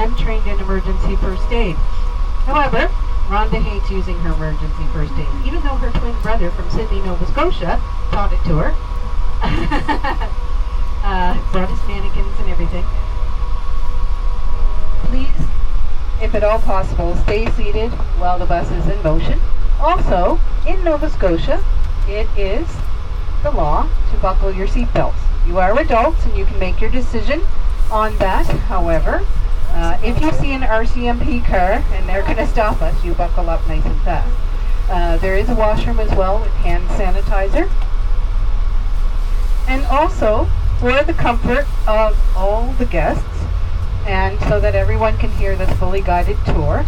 and trained in emergency first aid. However, Rhonda hates using her emergency first aid, even though her twin brother from Sydney, Nova Scotia taught it to her. Brought his mannequins and everything. Please, if at all possible, stay seated while the bus is in motion. Also, in Nova Scotia, it is the law to buckle your seatbelts. You are adults and you can make your decision on that. However, if you see an RCMP car and they're going to stop us, you buckle up nice and fast. There is a washroom as well with hand sanitizer. And also, for the comfort of all the guests, and so that everyone can hear this fully guided tour,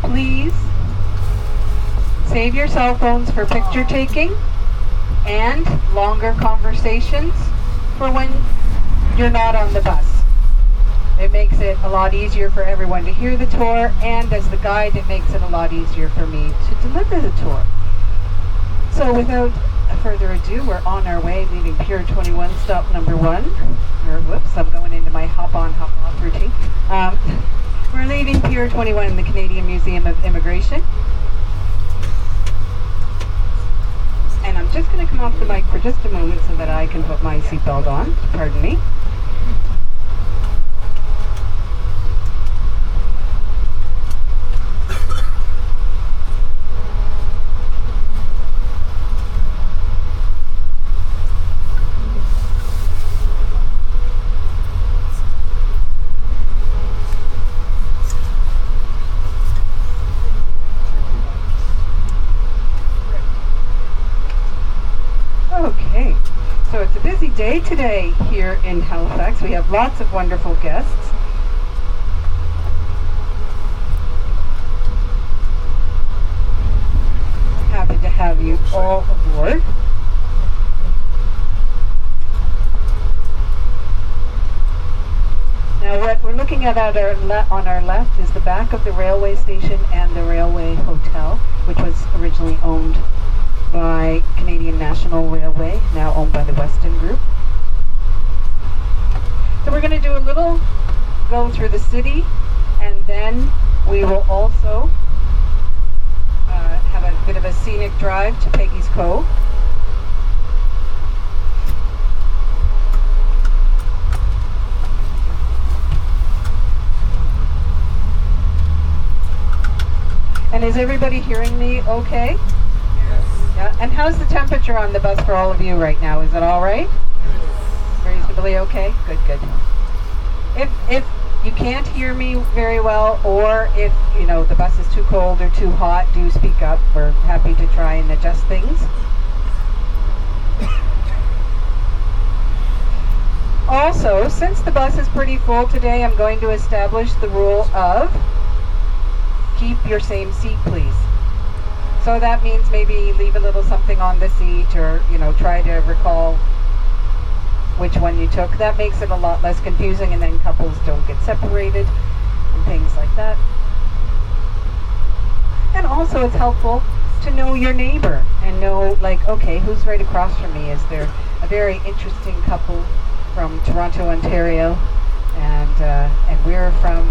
please save your cell phones for picture taking and longer conversations for when you're not on the bus. It makes it a lot easier for everyone to hear the tour, and as the guide, it makes it a lot easier for me to deliver the tour. So without further ado, we're on our way, leaving Pier 21, stop number 1. Or whoops, I'm going into my hop-on, hop-off routine. We're leaving Pier 21 in the Canadian Museum of Immigration. And I'm just going to come off the mic for just a moment so that I can put my seatbelt on. Pardon me. Okay, so it's a busy day today here in Halifax. We have lots of wonderful guests. Happy to have you all aboard. Now what we're looking at on our left is the back of the railway station and the railway hotel, which was originally owned by Canadian National Railway, now owned by the Weston Group. So we're going to do a little go through the city, and then we will also have a bit of a scenic drive to Peggy's Cove. And is everybody hearing me okay? Yeah. And how's the temperature on the bus for all of you right now? Is it all right? Reasonably okay? Good, good. If you can't hear me very well, or if the bus is too cold or too hot, do speak up. We're happy to try and adjust things. Also, since the bus is pretty full today, I'm going to establish the rule of keep your same seat, please. So that means maybe leave a little something on the seat, or try to recall which one you took. That makes it a lot less confusing, and then couples don't get separated and things like that. And also it's helpful to know your neighbor and know, like, okay, who's right across from me? Is there a very interesting couple from Toronto, Ontario, and we're from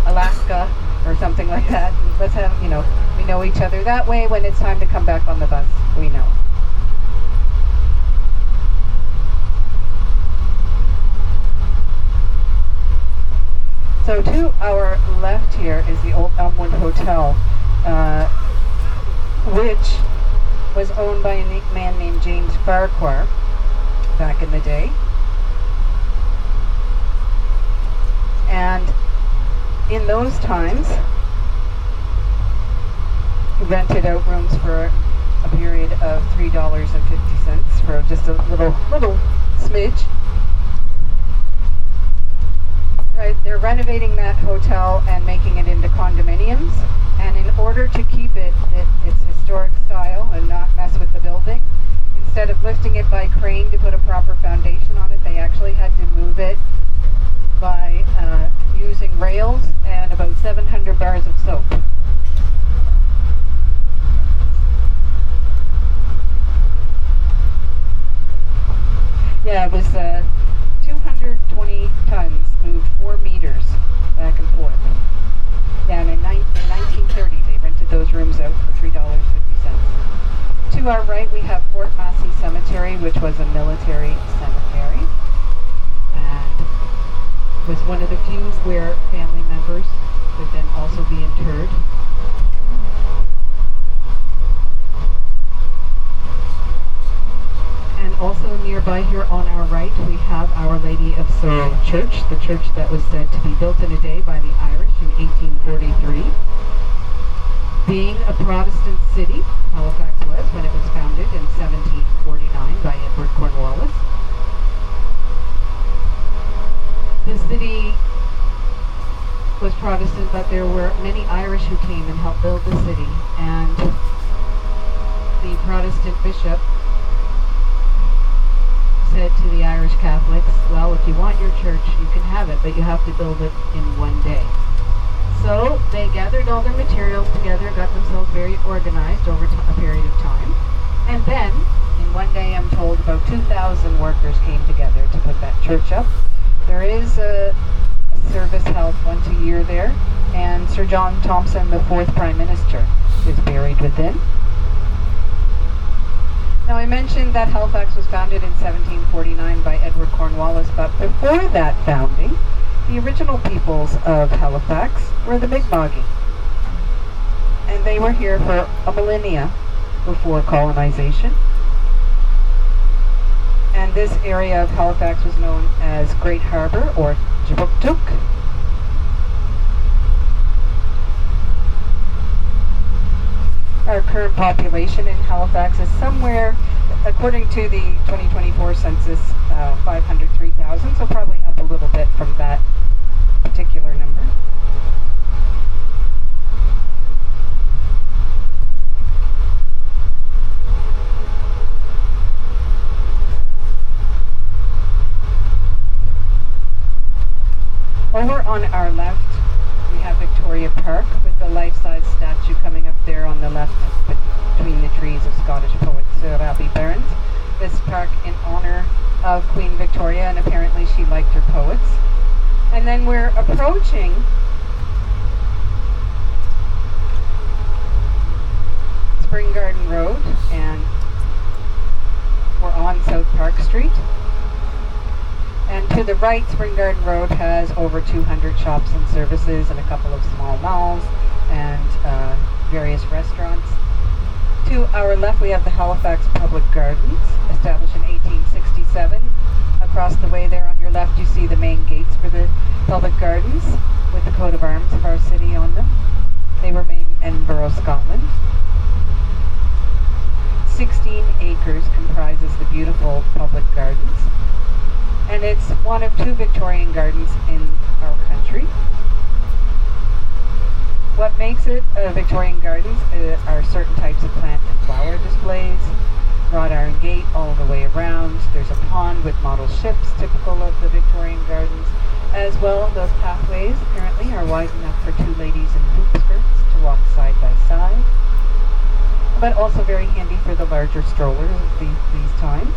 Alaska or something like that. Let's have, we know each other. That way, when it's time to come back on the bus, we know. So to our left here is the old Elmwood Hotel, which was owned by a man named James Farquhar back in the day. And in those times, he rented out rooms for a period of $3.50 for just a little smidge. Right, they're renovating that hotel and making it into condominiums, and in order to keep its historic style and not mess with the building, instead of lifting it by crane to put a proper foundation on it, they actually had to move it by using rails and about 700 bars of soap. Yeah, it was 220 tons, moved 4 meters. To our right, we have Fort Massey Cemetery, which was a military cemetery, and was one of the few where family members could then also be interred. And also nearby here on our right, we have Our Lady of Sorrow Church, the church that was said to be built in a day by the Irish in 1843. Being a Protestant city, Halifax was when it was founded in 1749 by Edward Cornwallis. The city was Protestant, but there were many Irish who came and helped build the city, and the Protestant bishop said to the Irish Catholics, well, if you want your church, you can have it, but you have to build it in one day. So they gathered all their materials together, got themselves very organized over a period of time, and then, in one day, I'm told, about 2,000 workers came together to put that church up. There is a service held once a year there, and Sir John Thompson, the 4th Prime Minister, is buried within. Now, I mentioned that Halifax was founded in 1749 by Edward Cornwallis, but before that founding, the original peoples of Halifax were the Mi'kmaq, and they were here for a millennia before colonization. And this area of Halifax was known as Great Harbour, or Jibuktuk. Our current population in Halifax is somewhere, according to the 2024 census, 503,000, so probably up a little bit from that particular number. Over on our left, we have Victoria Park with the life-size statue coming up there on the left between the trees of Scottish poet Sir Rabbie Burns. This park in honor of Queen Victoria, and apparently she liked her poets. And then we're approaching Spring Garden Road, and we're on South Park Street. And to the right, Spring Garden Road has over 200 shops and services and a couple of small malls and various restaurants. To our left, we have the Halifax Public Gardens, established in 1867. Across the way there on your left, you see the main gates for the public gardens with the coat of arms of our city on them. They were made in Edinburgh, Scotland. 16 acres comprises the beautiful public gardens, and it's one of 2 Victorian gardens in our country. What makes it a Victorian gardens are certain types of plant and flower displays, wrought iron gate all the way around. There's a pond with model ships typical of the Victorian gardens. As well, those pathways apparently are wide enough for 2 ladies in hoop skirts to walk side by side, but also very handy for the larger strollers of these times.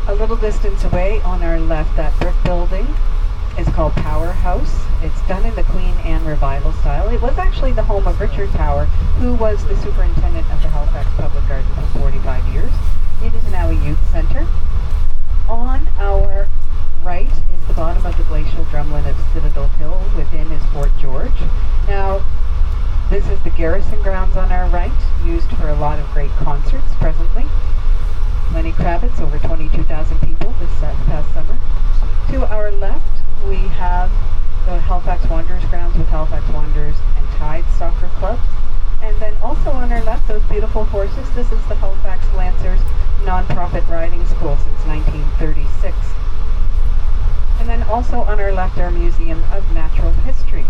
A little distance away on our left, that brick building is called Powerhouse. It's done in the Queen Anne Revival style. It was actually the home of Richard Power, who was the superintendent of the Halifax Public Garden for 45 years. It is now a youth center. On our right is the bottom of the glacial drumlin of Citadel Hill. Within is Fort George. Now, this is the garrison grounds on our right, used for a lot of great concerts presently. Lenny Kravitz, over 22,000 people this past summer. To our left, we have the Halifax Wanderers grounds with Halifax Wanderers and Tide soccer clubs. And then also on our left, those beautiful horses. This is the Halifax Lancers non-profit riding school since 1936. And then also on our left, our Museum of Natural History.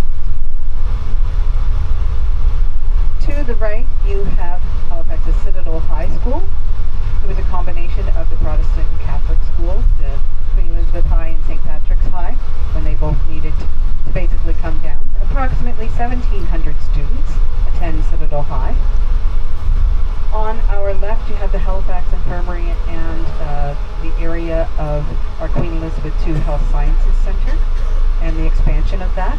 To the right, you have Halifax's Citadel High School. It was a combination of the Protestant and Catholic schools, the Queen Elizabeth High and St. Patrick's High, when they both needed to basically come down. Approximately 1,700 students attend Citadel High. On our left, you have the Halifax Infirmary and the area of our Queen Elizabeth II Health Sciences Center and the expansion of that.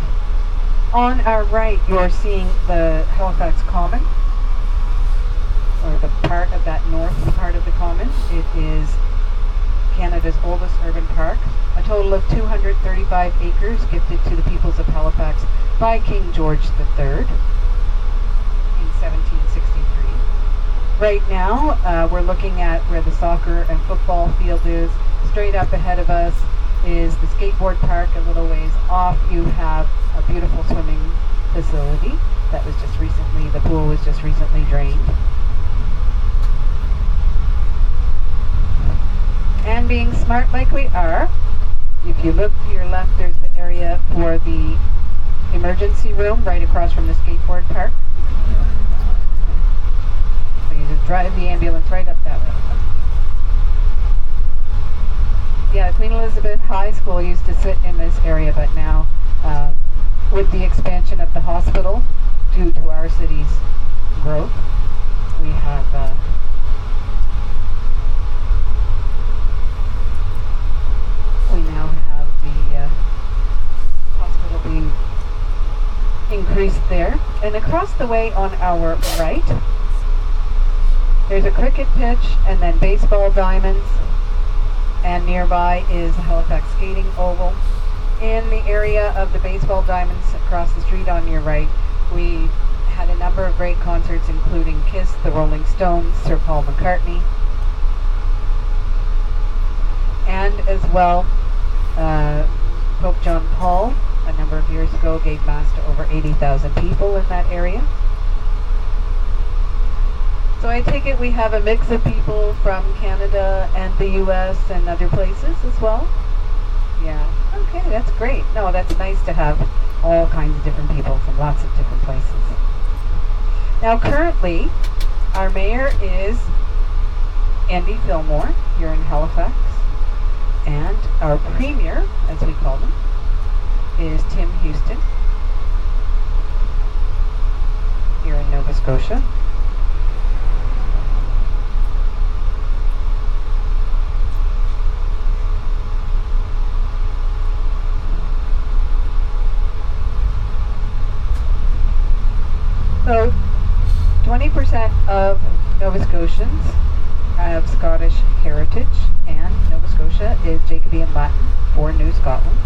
On our right, you're seeing the Halifax Common, or the part of that north part of the common. It is Canada's oldest urban park, a total of 235 acres gifted to the peoples of Halifax by King George III in 1763. Right now, we're looking at where the soccer and football field is. Straight up ahead of us is the skateboard park. A little ways off, you have a beautiful swimming facility that was just recently, the pool was just recently drained. And being smart like we are, if you look to your left, there's the area for the emergency room right across from the skateboard park. So you just drive the ambulance right up that way. Yeah, Queen Elizabeth High School used to sit in this area, but now with the expansion of the hospital due to our city's growth, we have we now have the hospital being increased there. And across the way on our right, there's a cricket pitch and then baseball diamonds, and nearby is the Halifax Skating Oval. In the area of the baseball diamonds across the street on your right, we had a number of great concerts including Kiss, the Rolling Stones, Sir Paul McCartney, and as well Pope John Paul a number of years ago gave mass to over 80,000 people in that area. So I take it we have a mix of people from Canada and the US and other places as well? Yeah, okay, that's great. No, that's nice to have all kinds of different people from lots of different places. Now currently, our mayor is Andy Fillmore here in Halifax, and our premier, as we call him, is Tim Houston here in Nova Scotia. So 20% of Nova Scotians have Scottish heritage, and Nova Scotia is Jacobean Latin for New Scotland.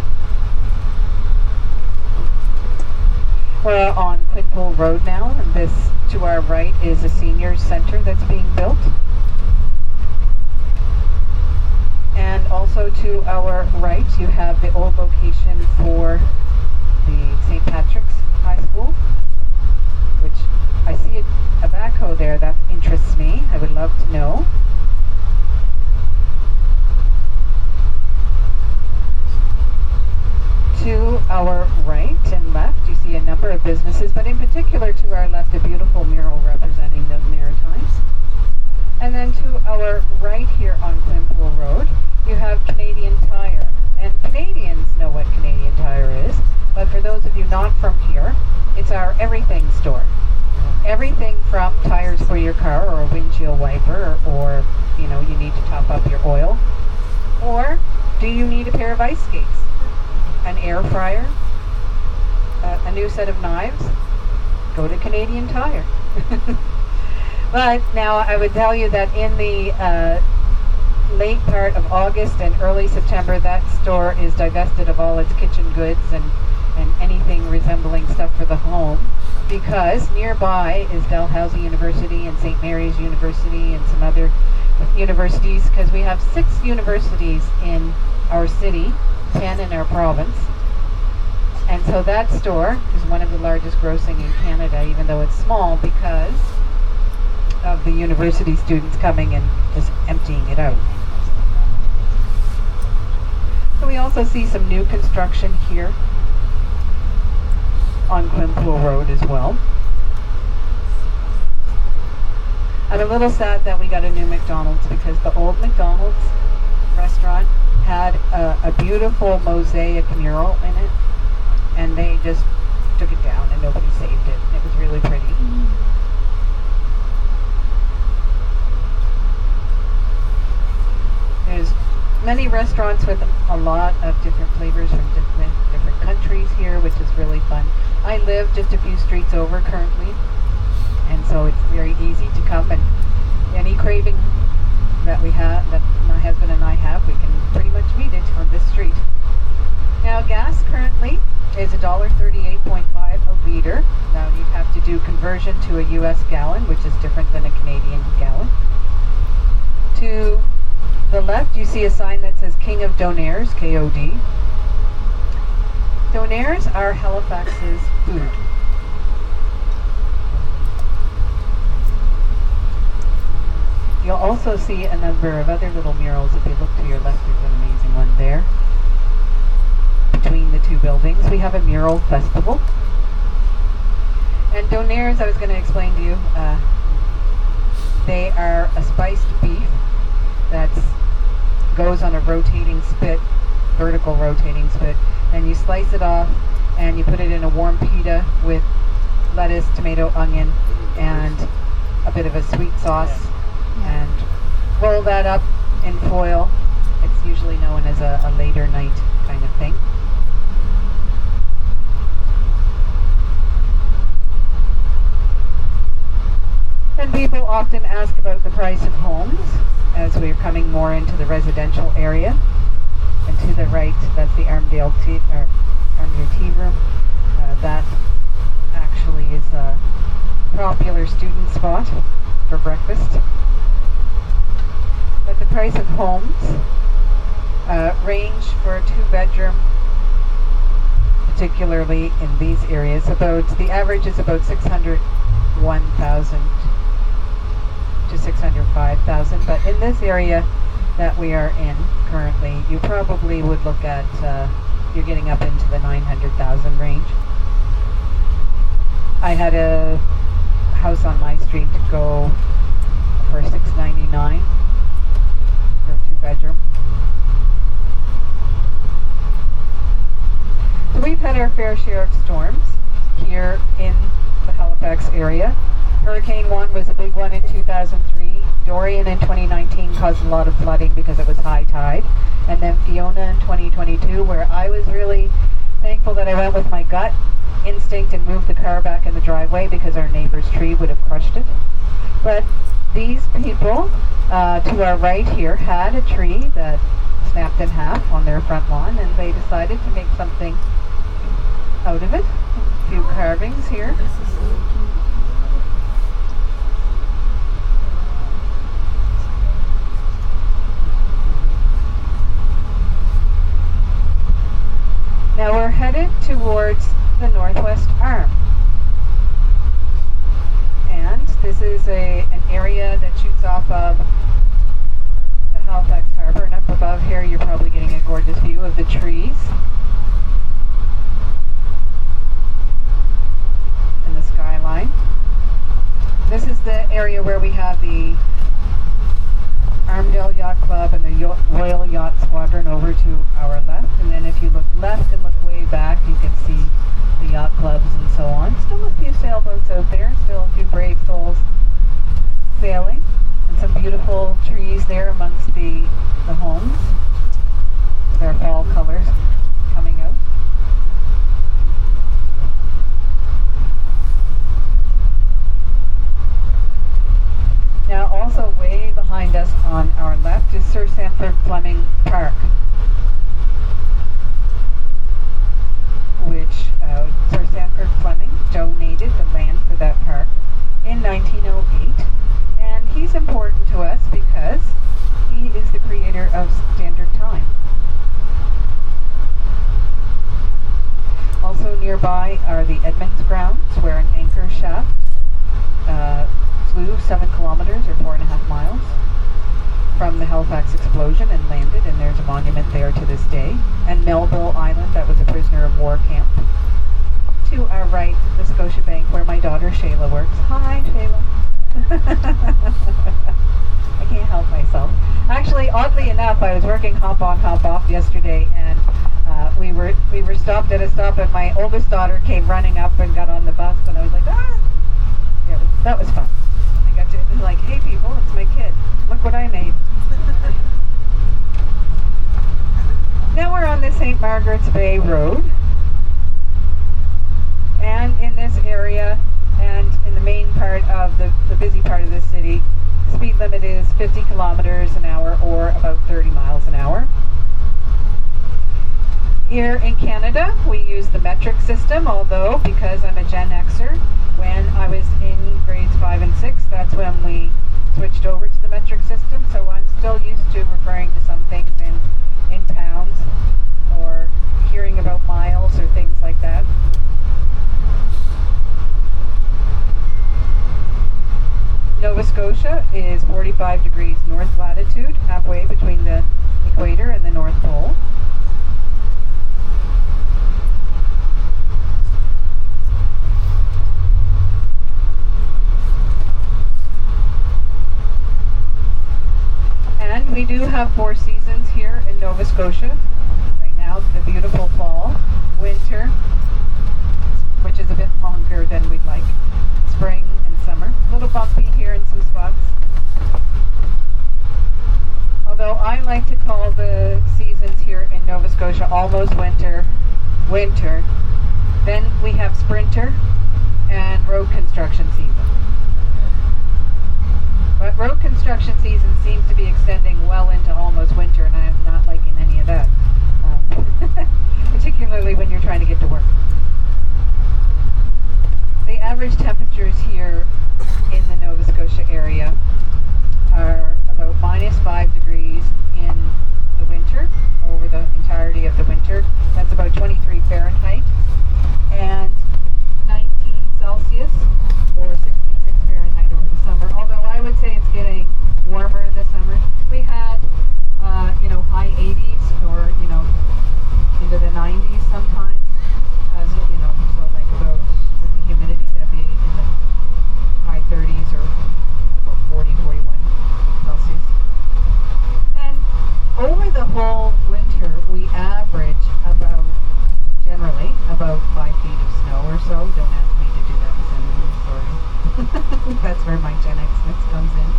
We're on Quinpool Road now, and this to our right is a seniors center that's being built. And also to our right you have the old location for the St. Patrick's High School, which I see a backhoe there. That interests me. I would love to know. To our right and left, you see a number of businesses, but in particular to our left, a beautiful mural representing the Maritimes. And then to our right here on Quinpool Road, you have Canadian Tire. And Canadians know what Canadian Tire is, but for those of you not from here, it's our everything store. Everything from tires for your car or a windshield wiper, or you know, you need to top up your oil, or do you need a pair of ice skates, an air fryer, a new set of knives? Go to Canadian Tire. But now I would tell you that in the late part of August and early September, that store is divested of all its kitchen goods and anything resembling stuff for the home, because nearby is Dalhousie University and St. Mary's University and some other universities, because we have 6 universities in our city, 10 in our province. And so that store is one of the largest grossing in Canada, even though it's small, because of the university students coming and just emptying it out. So we also see some new construction here on Quinpool Road as well. I'm a little sad that we got a new McDonald's, because the old McDonald's restaurant had a beautiful mosaic mural in it, and they just took it down and nobody saved it. It was really pretty. There's many restaurants with a lot of different flavors from different countries here, which is really fun. I live just a few streets over currently, and so it's very easy to come, and any craving that we have, that my husband and I have, we can pretty much meet it on this street. Now, gas currently is $1.38.5 a liter. Now, you'd have to do conversion to a US gallon, which is different than a Canadian gallon. To the left, you see a sign that says King of Donaires, K-O-D. Donaires are Halifax's food. You'll also see a number of other little murals. If you look to your left, there's an amazing one there. Between the two buildings, we have a mural festival. And Donaires, I was going to explain to you, they are a spiced beef that goes on a rotating spit, vertical rotating spit. Then you slice it off and you put it in a warm pita with lettuce, tomato, onion, and a bit of a sweet sauce. And roll that up in foil. It's usually known as a later night kind of thing. And people often ask about the price of homes as we're coming more into the residential area. And to the right, that's the Armdale Tea Room. That actually is a popular student spot for breakfast. But the price of homes range for a 2-bedroom, particularly in these areas. The average is about $601,000 to $605,000. But in this area that we are in currently, you probably would look at you're getting up into the $900,000 range. I had a house on my street go for $699,000. For a 2-bedroom. So we've had our fair share of storms here in the Halifax area. Hurricane 1 was a big one in 2003. Dorian in 2019 caused a lot of flooding because it was high tide. And then Fiona in 2022, where I was really thankful that I went with my gut instinct and moved the car back in the driveway because our neighbor's tree would have crushed it. But these people to our right here had a tree that snapped in half on their front lawn, and they decided to make something out of it. A few carvings here. Now we're headed towards the Northwest Arm. And this is an area that shoots off of the Halifax Harbour, and up above here you're probably getting a gorgeous view of the trees and the skyline. This is the area where we have the Armdale Yacht Club and the Royal Yacht Squadron over to our left, and then if you look left and look way back, you can see the yacht clubs and so on. Still a few sailboats out there, still a few brave souls sailing, and some beautiful trees there amongst the homes with our fall colors coming out. Now also way behind us on our left is Sir Sanford Fleming Park, which Sir Sanford Fleming donated the land for that park in 1908, and he's important to us because he is the creator of Standard Time. Also nearby are the Edmonds grounds, where an anchor shaft flew 7 kilometers or 4.5 miles from the Halifax explosion and landed, and there's a monument there to this day. And Melville Island, that was a prisoner of war camp. To our right, the Scotiabank, where my daughter Shayla works. Hi, Shayla. I can't help myself. Actually, oddly enough, I was working hop on, hop off yesterday, and we were stopped at a stop, and my oldest daughter came running up and got on the bus, and I was like, ah! Yeah, that was fun. I got to, like, hey people, it's my kid. Look what I made. St. Margaret's Bay Road, and in this area and in the main part of the busy part of the city, the speed limit is 50 kilometers an hour or about 30 miles an hour. Here in Canada, we use the metric system, although because I'm a Gen Xer, when I was in grades 5 and 6, that's when we switched over to the metric system, so I'm still used to referring to some things in pounds or hearing about miles or things like that. Nova Scotia is 45 degrees north latitude, halfway between the equator and the North Pole. And we do have 4 seasons here in Nova Scotia. Right now, the beautiful fall, winter, which is a bit longer than we'd like, spring and summer. A little bumpy here in some spots. Although I like to call the seasons here in Nova Scotia almost winter. Then we have sprinter and road construction season. But road construction season seems to be extending well into almost winter, and I am not liking any of that. Particularly when you're trying to get to work. The average temperatures here in the Nova Scotia area are about -5 degrees in the winter, over the entirety of the winter. That's about 23 Fahrenheit, and 19 Celsius, or 66 Fahrenheit over the summer. Although I would say it's getting warmer in the summer. We had, high 80s or, into the 90s sometimes. So like about, with the humidity, that'd be in the high 30s or about 40, 41 Celsius. And over the whole winter, we average generally about 5 feet of snow or so. Don't ask me to do that, sorry. That's where my Gen X comes in.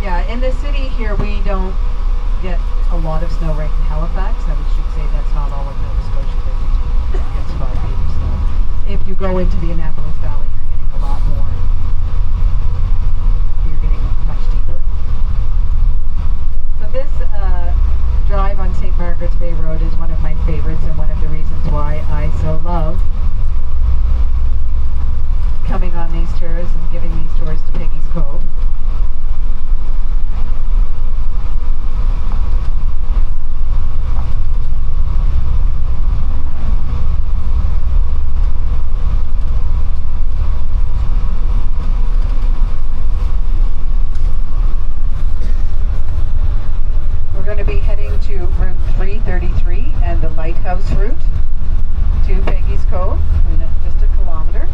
Yeah, in the city here, we don't get a lot of snow right in Halifax. I should say that's not all of Nova Scotia that gets 5 feet of snow. If you go into the Annapolis Valley, you're getting a lot more. You're getting much deeper. So this drive on St. Margaret's Bay Road is one of my favorites and one of the reasons why I so love coming on these tours and giving these tours to Peggy's Cove. We're going to be heading to Route 333 and the Lighthouse route to Peggy's Cove, in just a kilometer.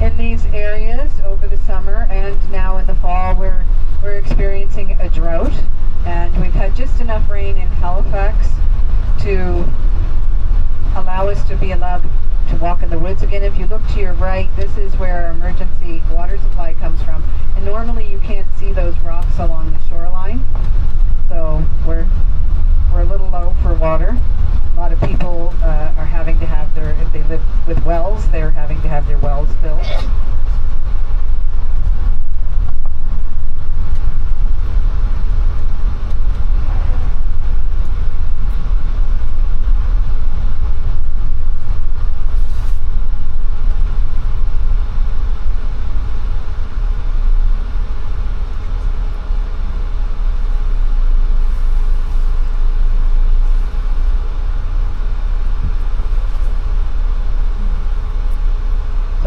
In these areas over the summer and now in the fall, we're experiencing a drought, and we've had just enough rain in Halifax to allow us to be allowed to walk in the woods again. If you look to your right, this is where our emergency water supply comes from, and normally you can't see those rocks along the shoreline, so we're a little low for water. A lot of people are having to have if they live with wells, they're having to have their wells filled.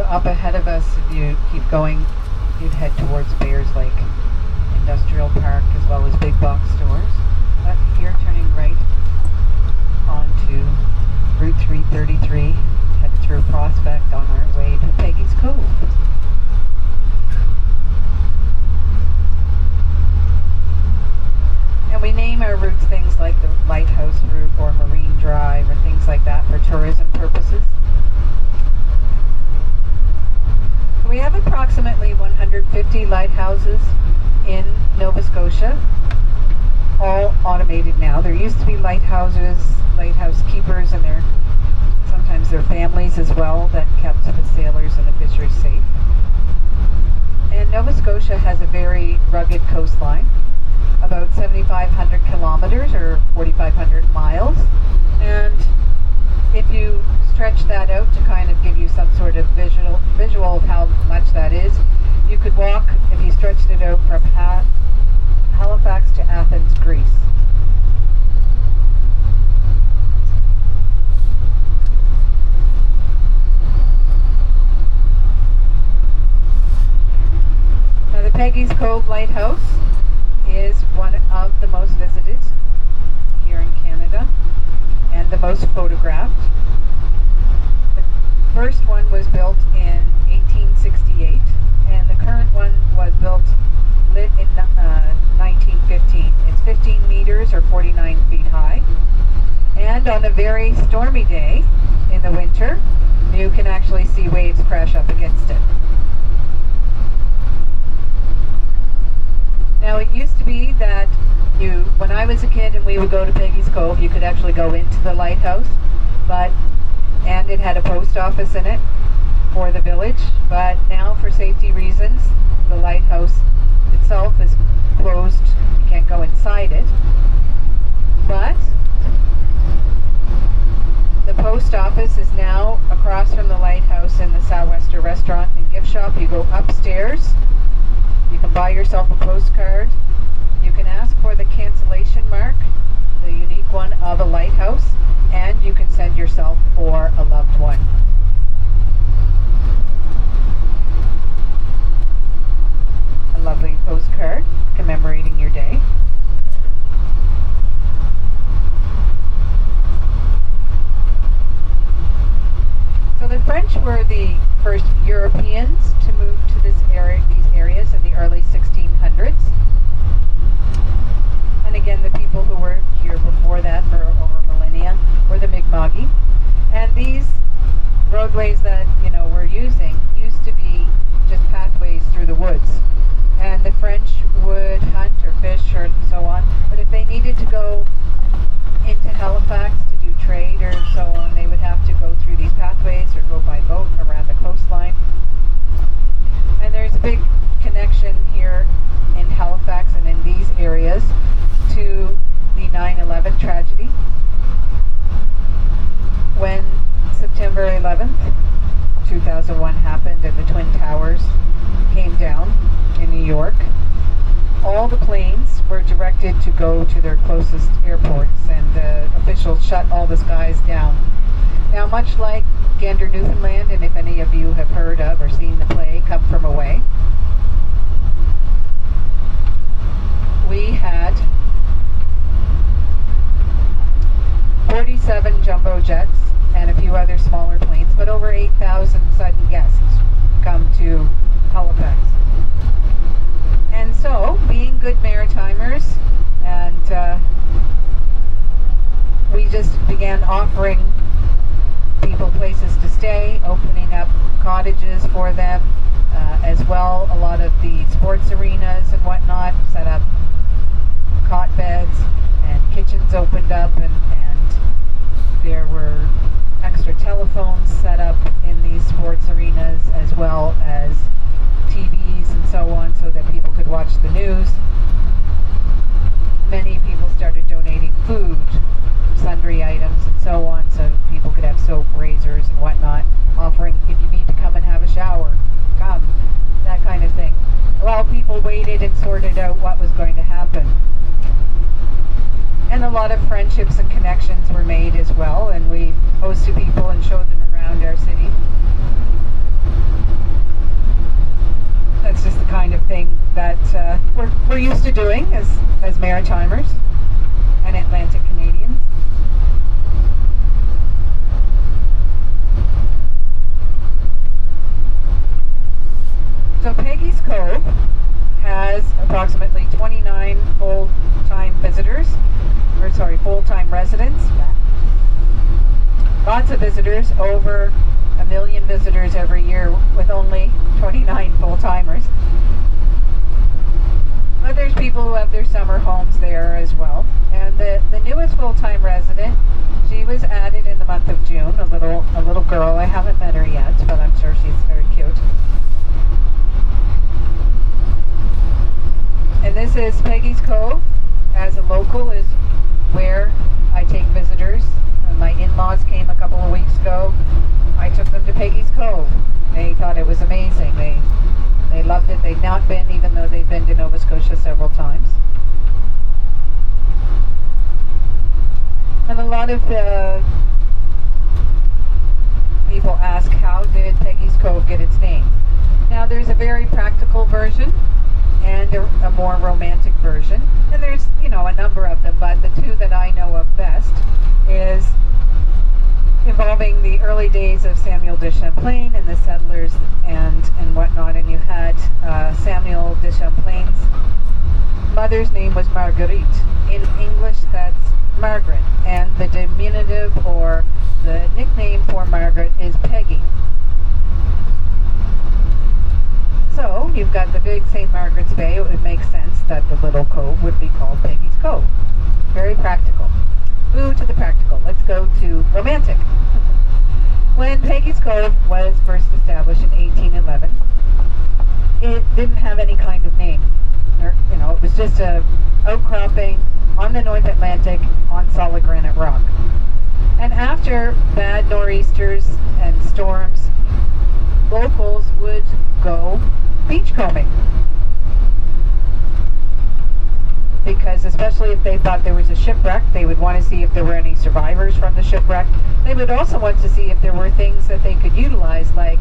Up ahead of us, if you keep going, you'd head towards Bayers Lake Industrial Park as well as big box stores. But here, turning right onto Route 333, headed through Prospect on our way to Peggy's Cove. And we name our routes things things like the Lighthouse Route or Marine Drive or things like that for tourism purposes. We have approximately 150 lighthouses in Nova Scotia, all automated now. There used to be lighthouse keepers, and sometimes their families as well that kept the sailors and the fishers safe. And Nova Scotia has a very rugged coastline, about 7,500 kilometers or 4,500 miles. And if you stretch that out to kind of give you some sort of visual of how much that is, you could walk, if you stretched it out, from Halifax to Athens, Greece. Now the Peggy's Cove Lighthouse is one of the most visited here in Canada and the most photographed. The first one was built in 1868, and the current one was lit in 1915. It's 15 meters or 49 feet high, and on a very stormy day in the winter, you can actually see waves crash up against it. Now, it used to be that when I was a kid and we would go to Peggy's Cove, you could actually go into the lighthouse, and it had a post office in it for the village, but now for safety reasons, the lighthouse itself is closed. You can't go inside it. But the post office is now across from the lighthouse in the Southwester restaurant and gift shop. You go upstairs. You can buy yourself a postcard. You can ask for the cancellation mark, the unique one of a lighthouse, and you can send yourself or a loved one. A lovely postcard commemorating your day. So the French were the first Europeans to move to these areas in the early 1600s. And again, the people who were here before that for over millennia were the Mi'kmaq. And these roadways that we're using used to be just pathways through the woods. And the French would hunt or fish or so on. But if they needed to go into Halifax to do trade or so on, they would have to go through these pathways or go by boat around the coastline. And there's a big connection here in Halifax and in these areas to the 9/11 tragedy. When September 11th, 2001 happened and the Twin Towers came down in New York, all the planes were directed to go to their closest airports, and the officials shut all the skies down. Now, much like Gander, Newfoundland, and if any of you have heard of or seen the play Come From Away, we had 47 jumbo jets and a few other smaller planes, but over 8,000 sudden guests come to Halifax. And so, being good Maritimers, and we just began offering people places to stay, opening up cottages for them, as well. A lot of the sports arenas and whatnot set up cot beds, and kitchens opened up, and there were extra telephones set up in these sports arenas, as well as TVs and so on, so that people could watch the news. Many people started donating food, sundry items and so on, so people could have soap, razors and whatnot, offering if you need to come and have a shower, come, that kind of thing. While people waited and sorted out what was going to happen. And a lot of friendships and connections were made as well, and we hosted people and showed them around our city. That's just the kind of thing that we're used to doing as Maritimers and Atlantic Canadians. So Peggy's Cove has approximately 29 full-time visitors, or full-time residents. Lots of visitors, over 1 million visitors every year with only 29 full-timers. But there's people who have their summer homes there as well. And the newest full-time resident, she was added in the month of June, a little girl. I haven't met her yet, but I'm sure she's very cute. And this is Peggy's Cove. As a local, is where I take visitors. My in-laws came a couple of weeks ago. I took them to Peggy's Cove. They thought it was amazing. They loved it. They'd not been, even though they've been to Nova Scotia several times. And a lot of people ask, how did Peggy's Cove get its name? Now, there's a very practical version and a more romantic version. And there's, a number of them, but the two that I know of best is involving the early days of Samuel de Champlain and the settlers and whatnot. And you had Samuel de Champlain's mother's name was Marguerite. In English, that's Margaret. And the diminutive, or the nickname for Margaret, is Peggy. So you've got the big St. Margaret's Bay. It would make sense that the little cove would be called Peggy's Cove. Very practical. Boo to the practical. Let's go to romantic. When Peggy's Cove was first established in 1811, it didn't have any kind of name. It was just a outcropping on the North Atlantic on solid granite rock. And after bad nor'easters and storms, locals would go beachcombing. Because especially if they thought there was a shipwreck, they would want to see if there were any survivors from the shipwreck. They would also want to see if there were things that they could utilize, like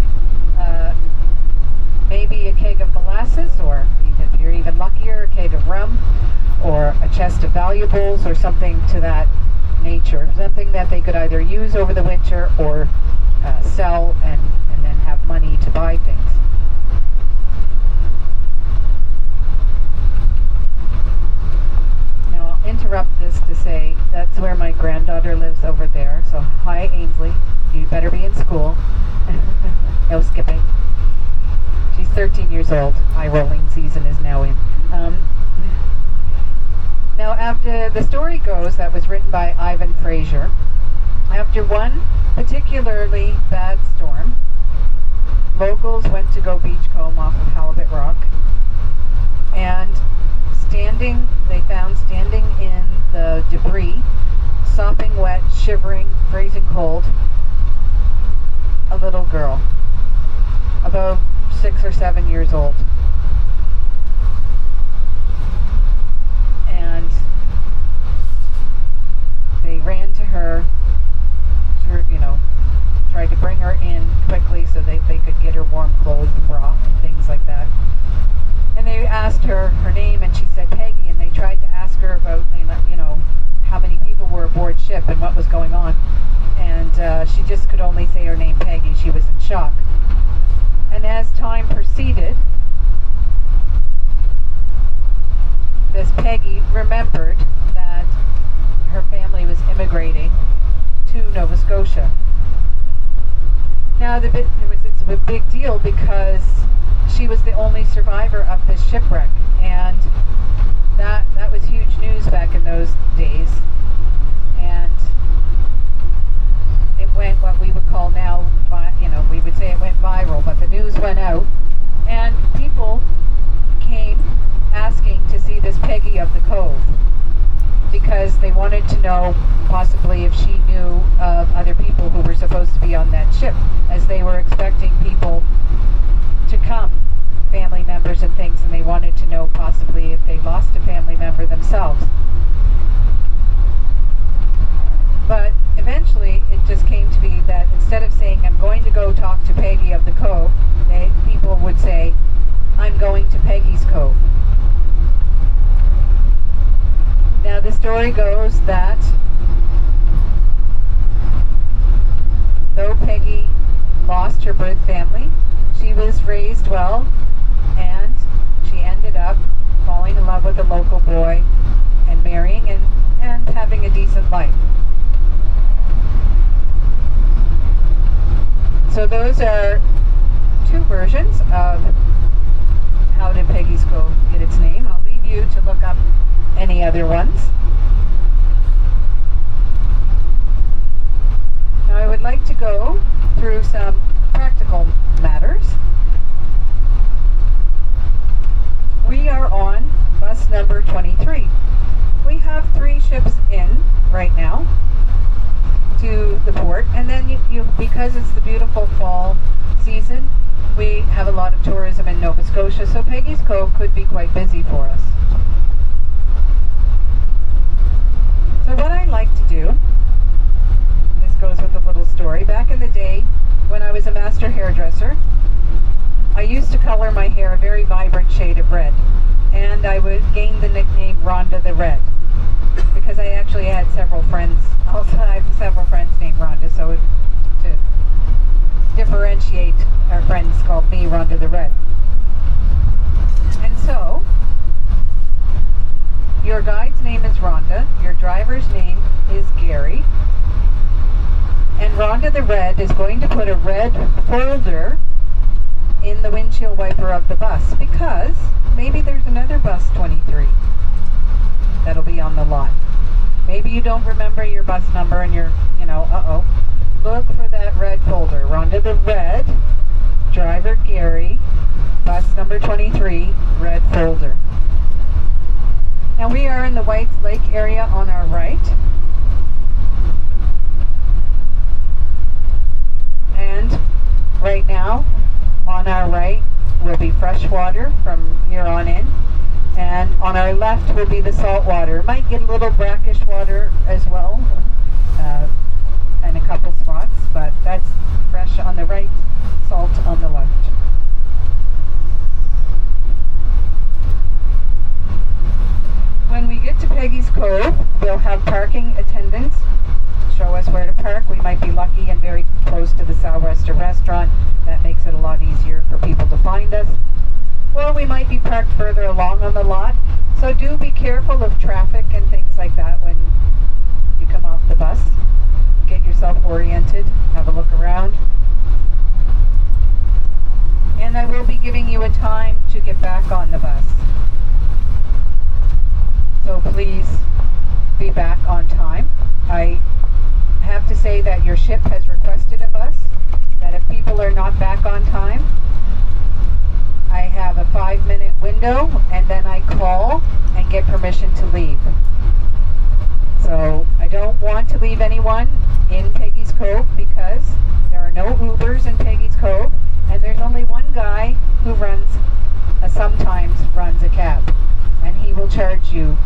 maybe a keg of molasses, or if you're even luckier, a keg of rum, or a chest of valuables, or something to that nature. Something that they could either use over the winter or sell and then have money to buy things. Now I'll interrupt this to say that's where my granddaughter lives, over there. So hi Ainsley, you better be in school. No skipping. She's 13 years old. Eye rolling season is now in. Now, after the story goes, that was written by Ivan Fraser, after one particularly bad storm, locals went to go beachcomb off of Halibut Rock, and they found standing in the debris, sopping wet, shivering, freezing cold, a little girl, about 6 or 7 years old. And they ran to her, tried to bring her in quickly so they could get her warm clothes and broth and things like that. And they asked her name, and she said Peggy, and they tried to ask her about, how many people were aboard ship and what was going on. And she just could only say her name, Peggy. She was in shock. And as time proceeded, this Peggy remembered that her family was immigrating to Nova Scotia. Now, it's a big deal because she was the only survivor of this shipwreck, and that was huge news back in those days. And it went what we would call now, we would say it went viral, but the news went out, and people came asking to see this Peggy of the Cove, because they wanted to know possibly if she knew of other people who were supposed to be on that ship, as they were expecting people to come, family members and things, and they wanted to know possibly if they lost a family member themselves. But eventually it just came to be that instead of saying, I'm going to go talk to Peggy of the Cove, people would say, I'm going to Peggy's Cove. Now the story goes that though Peggy lost her birth family, she was raised well, and she ended up falling in love with a local boy and marrying and having a those are two versions of how did Peggy's Cove get its name. I'll leave you to look up any other ones. Now I would like to go through some practical matters. We are on bus number 23. We have 3 ships in right now to the port, and then because it's the beautiful fall season, we have a lot of tourism in Nova Scotia, so Peggy's Cove could be quite busy for us. So what I like to do, this goes with a little story. Back in the day, when I was a master hairdresser, I used to color my hair a very vibrant shade of red, and I would gain the nickname Rhonda the Red, because I actually had several friends. Also, I have several friends named Rhonda, so to differentiate, our friends called me Rhonda the Red. And so, your guide's name is Rhonda, your driver's name is Gary, and Rhonda the Red is going to put a red folder in the windshield wiper of the bus, because maybe there's another bus 23 that'll be on the lot. Maybe you don't remember your bus number and you're, look for that red folder. Rhonda the Red, driver Gary, bus number 23, red folder. Now we are in the Whites Lake area on our right. And right now, on our right will be fresh water from here on in, and on our left will be the salt water. Might get a little brackish water as well, in a couple spots, but that's fresh on the right, salt on the left. When we get to Peggy's Cove, we'll have parking attendants show us where to park. We might be lucky and very close to the Southwester restaurant. That makes it a lot easier for people to find us. Or we might be parked further along on the lot. So do be careful of traffic and things like that when you come off the bus. Get yourself oriented, have a look around. And I will be giving you a time to get back on the bus. So please be back on time. I have to say that your ship has requested of us that if people are not back on time, I have a 5-minute window, and then I call and get permission to leave. So I don't want to leave anyone in Peggy's Cove, because there are no Ubers in Peggy's Cove, and there's only one guy who sometimes runs a cab, and he will charge you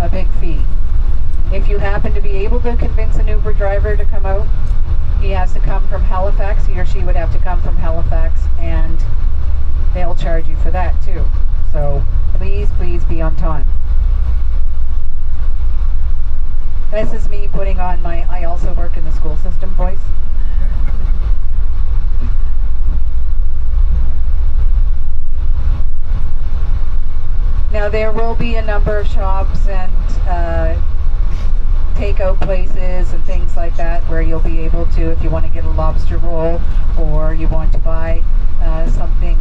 a big fee. If you happen to be able to convince an Uber driver to come out, he has to come from Halifax. He or she would have to come from Halifax, and they'll charge you for that too. So please be on time. This is me putting on my I also work in the school system voice. Now there will be a number of shops and takeout places and things like that where you'll be able to, if you want to get a lobster roll or you want to buy something,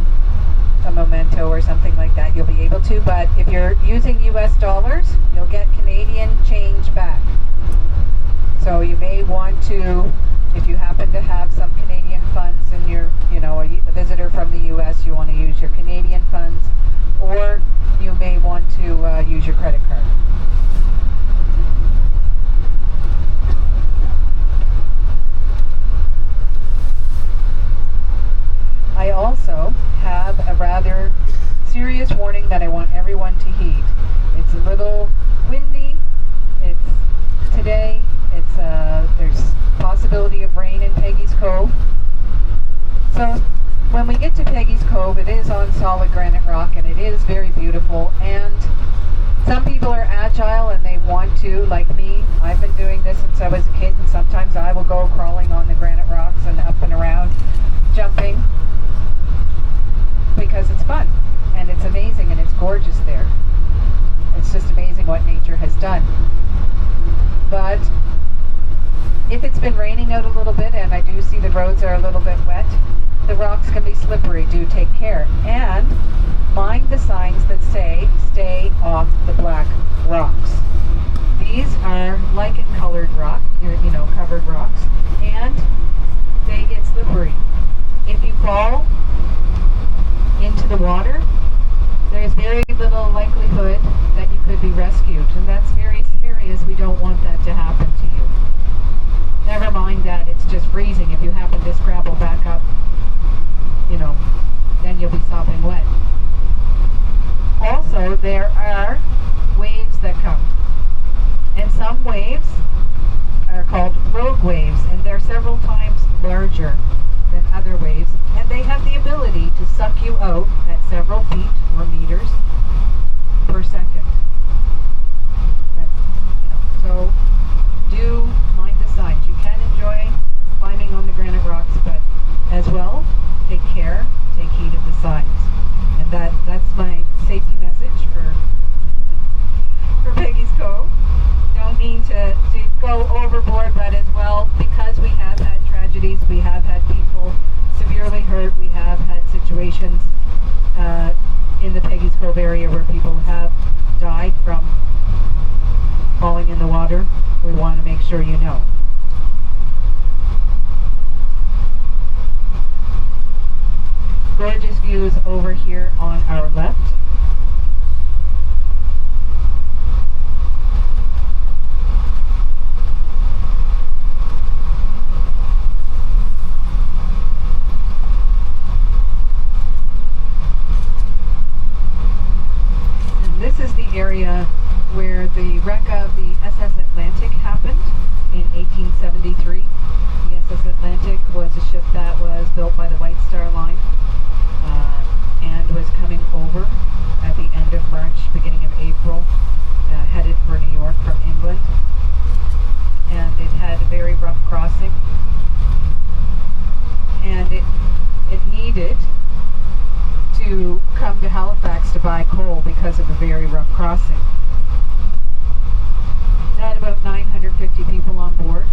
a memento or something like that, you'll be able to. But if you're using US dollars, you'll get Canadian change back. So you may want to, if you happen to have some Canadian funds and you're, a visitor from the US, you want to use your Canadian funds, or you may want to use your credit card. I also have a rather serious warning that I want everyone to heed. It's a little windy. Today. There's possibility of rain in Peggy's Cove. So when we get to Peggy's Cove, it is on solid granite rock, and it is very beautiful. And some people are agile and they want to, like me. I've been doing this since I was a kid, and sometimes I will go crawling on the granite rocks and up and around, jumping, because it's fun and it's amazing and it's gorgeous there. It's just amazing what nature has done. But if it's been raining out a little bit, and I do see the roads are a little bit wet, the rocks can be slippery. Do take care. And mind the signs that say, stay off the black rocks. These are lichen-colored rock, covered rocks, and they get slippery. If you fall into the water, there's very little likelihood that you could be rescued, and that's very serious. We don't want that to happen to you. Never mind that it's just freezing. If you happen to scramble back up, then you'll be sopping wet. Also, there are waves that come, and some waves are called rogue waves, and they're several times larger than other waves, and they have the ability to suck you out at several feet or meters per second. So do mind the signs. You can enjoy climbing on the granite rocks, but as well, take care, take heed of the signs. And that's my safety message for Peggy's Cove. Don't mean to go overboard, but as well, because we have had tragedies, we have had people severely hurt, we have had situations in the Peggy's Cove area where people have died from falling in the water. We want to make sure you know. Gorgeous views over here on our left. And this is the area where the wreck of the SS Atlantic happened in 1873. The SS Atlantic was a ship that was built by the White Star Line and was coming over at the end of March, beginning of April, headed for New York from England. And it had a very rough crossing. And it needed to come to Halifax to buy coal because of a very rough crossing. It had about 950 people on board.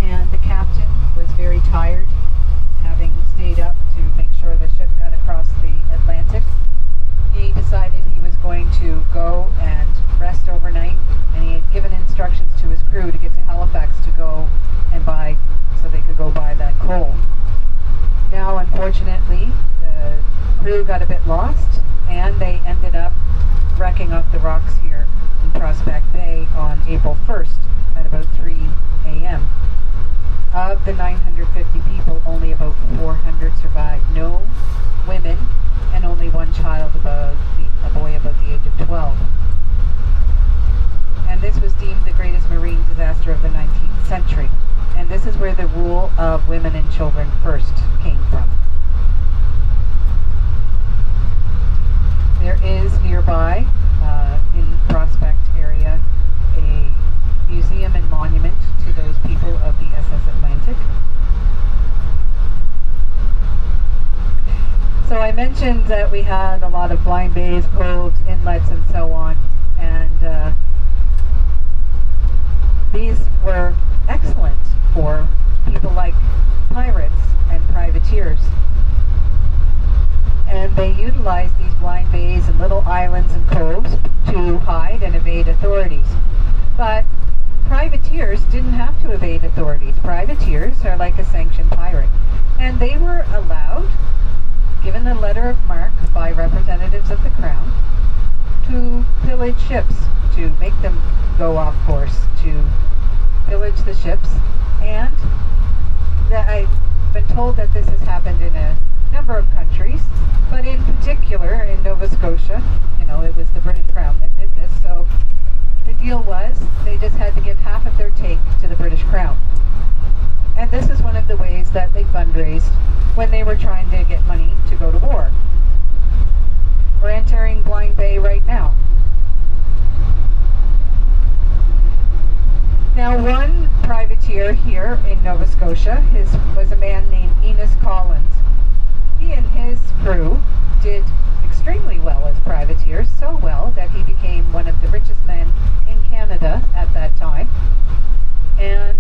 And the captain was very tired, having stayed up to make sure the ship got across the Atlantic. He decided he was going to go and rest overnight, and he had given instructions to his crew to get to Halifax to go and buy, so they could go buy that coal. Now, unfortunately, the crew got a bit lost, and they ended up wrecking off the rocks here in Prospect Bay on April 1st at about 3 a.m. Of the 950 people, only about 400 survived. No women, and only one child, a boy above the age of 12. And this was deemed the greatest marine disaster of the 19th century. And this is where the rule of women and children first came from. There is nearby, in Prospect area, a museum and monument to those people of the SS Atlantic. So I mentioned that we had a lot of blind bays, coves, inlets, and so on, and these were excellent for people like pirates and privateers. And they utilized these blind bays and little islands and coves to hide and evade authorities. But privateers didn't have to evade authorities. Privateers are like a sanctioned pirate. And they were allowed, given a letter of marque by representatives of the Crown, to pillage ships, to make them go off course, to pillage the ships. And I've been told that this has happened in a number of countries, but in particular in Nova Scotia, it was the British Crown that did this, so the deal was they just had to give half of their take to the British Crown. And this is one of the ways that they fundraised when they were trying to get money to go to war. We're entering Blind Bay right now. Now, one privateer here in Nova Scotia was a man named Enos Collins. He and his crew did extremely well as privateers, so well that he became one of the richest men in Canada. that time. And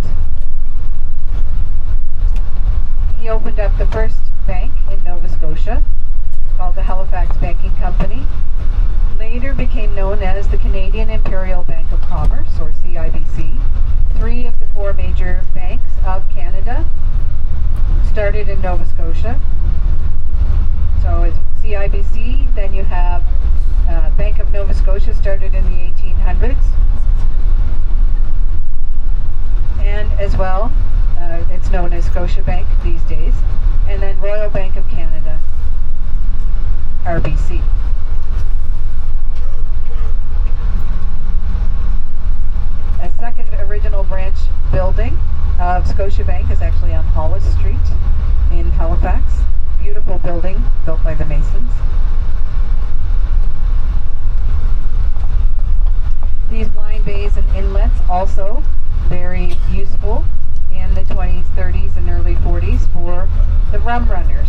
he opened up the first bank in Nova Scotia, called the Halifax Banking Company. Later became known as the Canadian Imperial Bank of Commerce, or CIBC. 3 of the 4 major banks of Canada started in Nova Scotia. So it's CIBC, then you have Bank of Nova Scotia, started in the 1800s. And as well, it's known as Scotiabank these days. And then Royal Bank of Canada, RBC. A second original branch building of Scotiabank is actually on Holland Street in Halifax. Beautiful building built by the Masons. These blind bays and inlets also very useful in the 20s, 30s, and early 40s for the rum runners.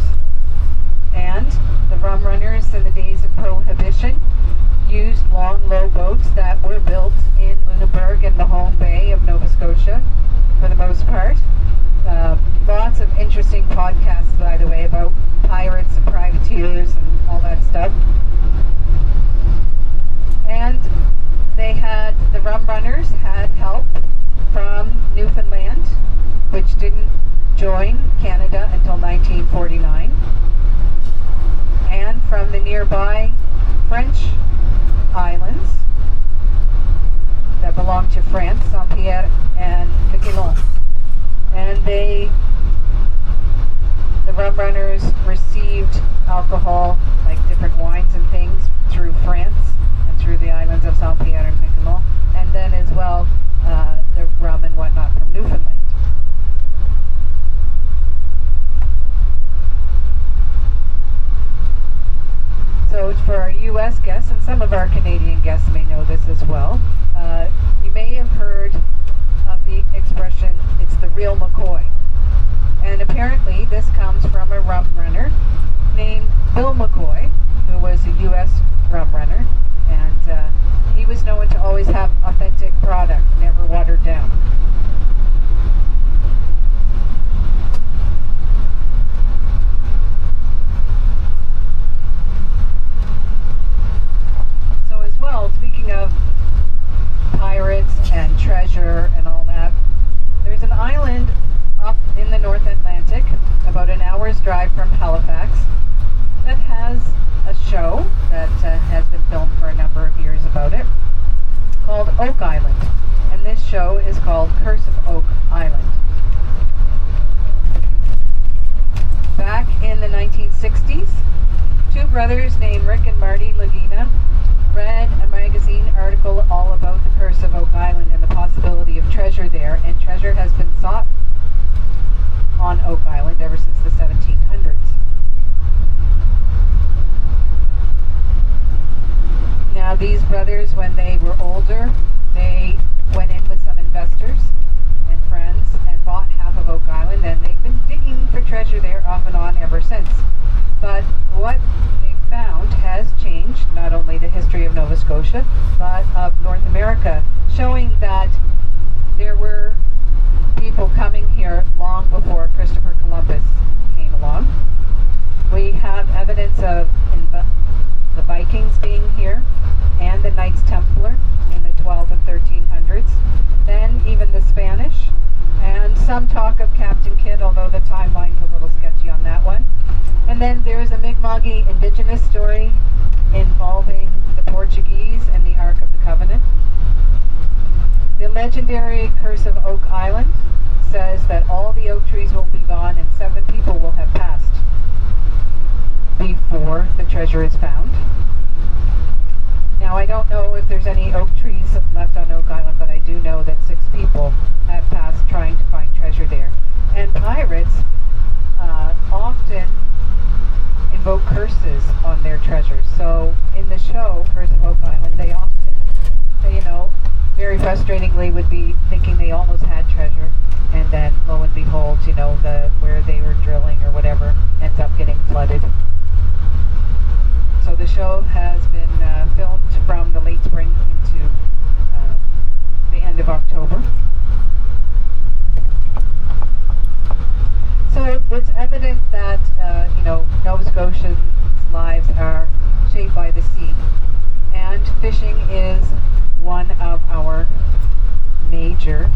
And the rum runners in the days of Prohibition used long, low boats that were built in Lunenburg and the home bay of Nova Scotia for the most part. Lots of interesting podcasts, by the way, about pirates and privateers and all that stuff. And the rum runners had help from Newfoundland, which didn't join Canada until 1949, and from the nearby French islands that belonged to France, Saint-Pierre and Miquelon. And the rum runners received alcohol, like different wines and things, through France and through the islands of Saint-Pierre and Miquelon, and then as well the rum and whatnot from Newfoundland. So for our U.S. guests, and some of our Canadian guests may know this as well, you may have heard of the expression, it's the real McCoy. And apparently this comes from a rum runner named Bill McCoy, who was a U.S. rum runner, and he was known to always have authentic product, never watered down. So as well, speaking of pirates and treasure and all that, there's an island up in the North Atlantic, about an hour's drive from Halifax, that has a show that has been filmed for a number of years about it, called Oak Island. And this show is called Curse of Oak Island. Back in the 1960s, 2 brothers named Rick and Marty Lagina read a magazine article all about the Curse of Oak Island and the possibility of treasure there, and treasure has been sought on Oak Island ever since the 1700s. Now these brothers, when they were older, they went in with some investors and friends and bought half of Oak Island, and they've been digging for treasure there off and on ever since. But what they found has changed not only the history of Nova Scotia, but of North America, showing that there were people coming here long before Christopher Columbus came along. We have evidence of the Vikings being here and the Knights Templar in the 12 and 1300s, then even the Spanish, and some talk of Captain Kidd, although the timeline's a little sketchy on that one. And then there's a Mi'kmaq indigenous story involving the Portuguese and the Ark of the Covenant. The legendary Curse of Oak Island says that all the oak trees will be gone and 7 people will have passed before the treasure is found. Now I don't know if there's any oak trees left on Oak Island, but I do know that 6 people have passed trying to find treasure there. And pirates often invoke curses on their treasures. So in the show, Curse of Oak Island, they often, very frustratingly would be thinking they almost had treasure, and then lo and behold, where they were drilling or whatever ends up getting flooded. So the show has been filmed from the late spring into the end of October. So it's evident that, Nova Scotians' lives are shaped by the sea. And fishing is one of our major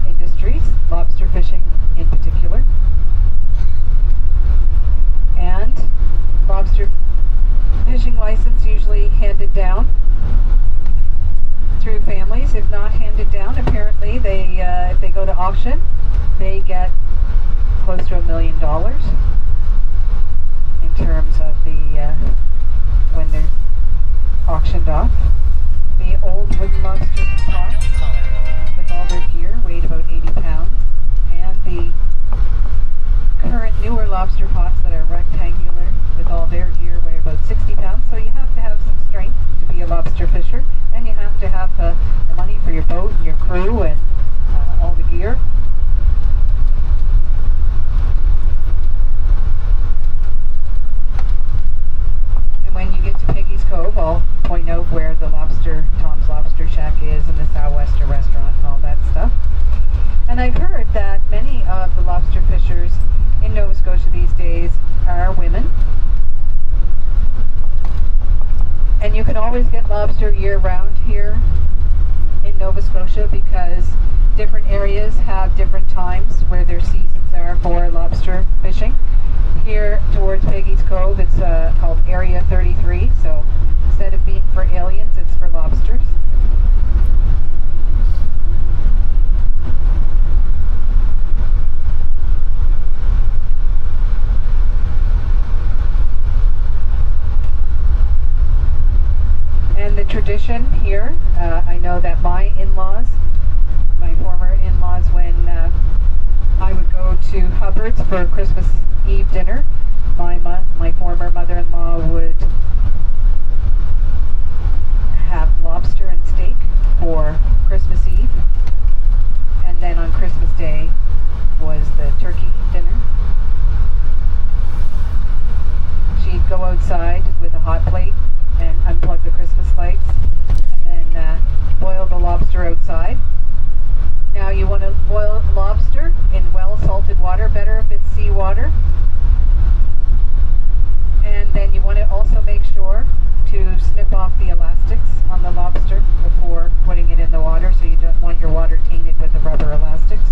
industries, lobster fishing in particular. And lobster fishing license usually handed down through families. If not handed down, apparently if they go to auction, they get close to $1 million in terms of when they're auctioned off. The old wooden lobster pots with all their gear weighed about 80 pounds, and the current newer lobster pots that are rectangular with all their gear weigh about 60 pounds. So you have to have some strength to be a lobster fisher, and you have to have the money for your boat and your crew and all the gear. When you get to Peggy's Cove, I'll point out where the Tom's Lobster Shack is and the Sou'wester restaurant and all that stuff. And I've heard that many of the lobster fishers in Nova Scotia these days are women. And you can always get lobster year-round here in Nova Scotia because different areas have different times where their seasons are for lobster fishing. Here towards Peggy's Cove, it's called Area 33, so instead of being for aliens, it's for lobsters. And the tradition here, I know that my former in-laws, when I would go to Hubbard's for Christmas Eve dinner, my former mother-in-law would have lobster and steak for Christmas Eve, and then on Christmas Day was the turkey dinner. She'd go outside with a hot plate and unplug the Christmas lights, and then boil the lobster outside. Now you want to boil lobster in well-salted water, better if it's seawater. And then you want to also make sure to snip off the elastics on the lobster before putting it in the water, so you don't want your water tainted with the rubber elastics.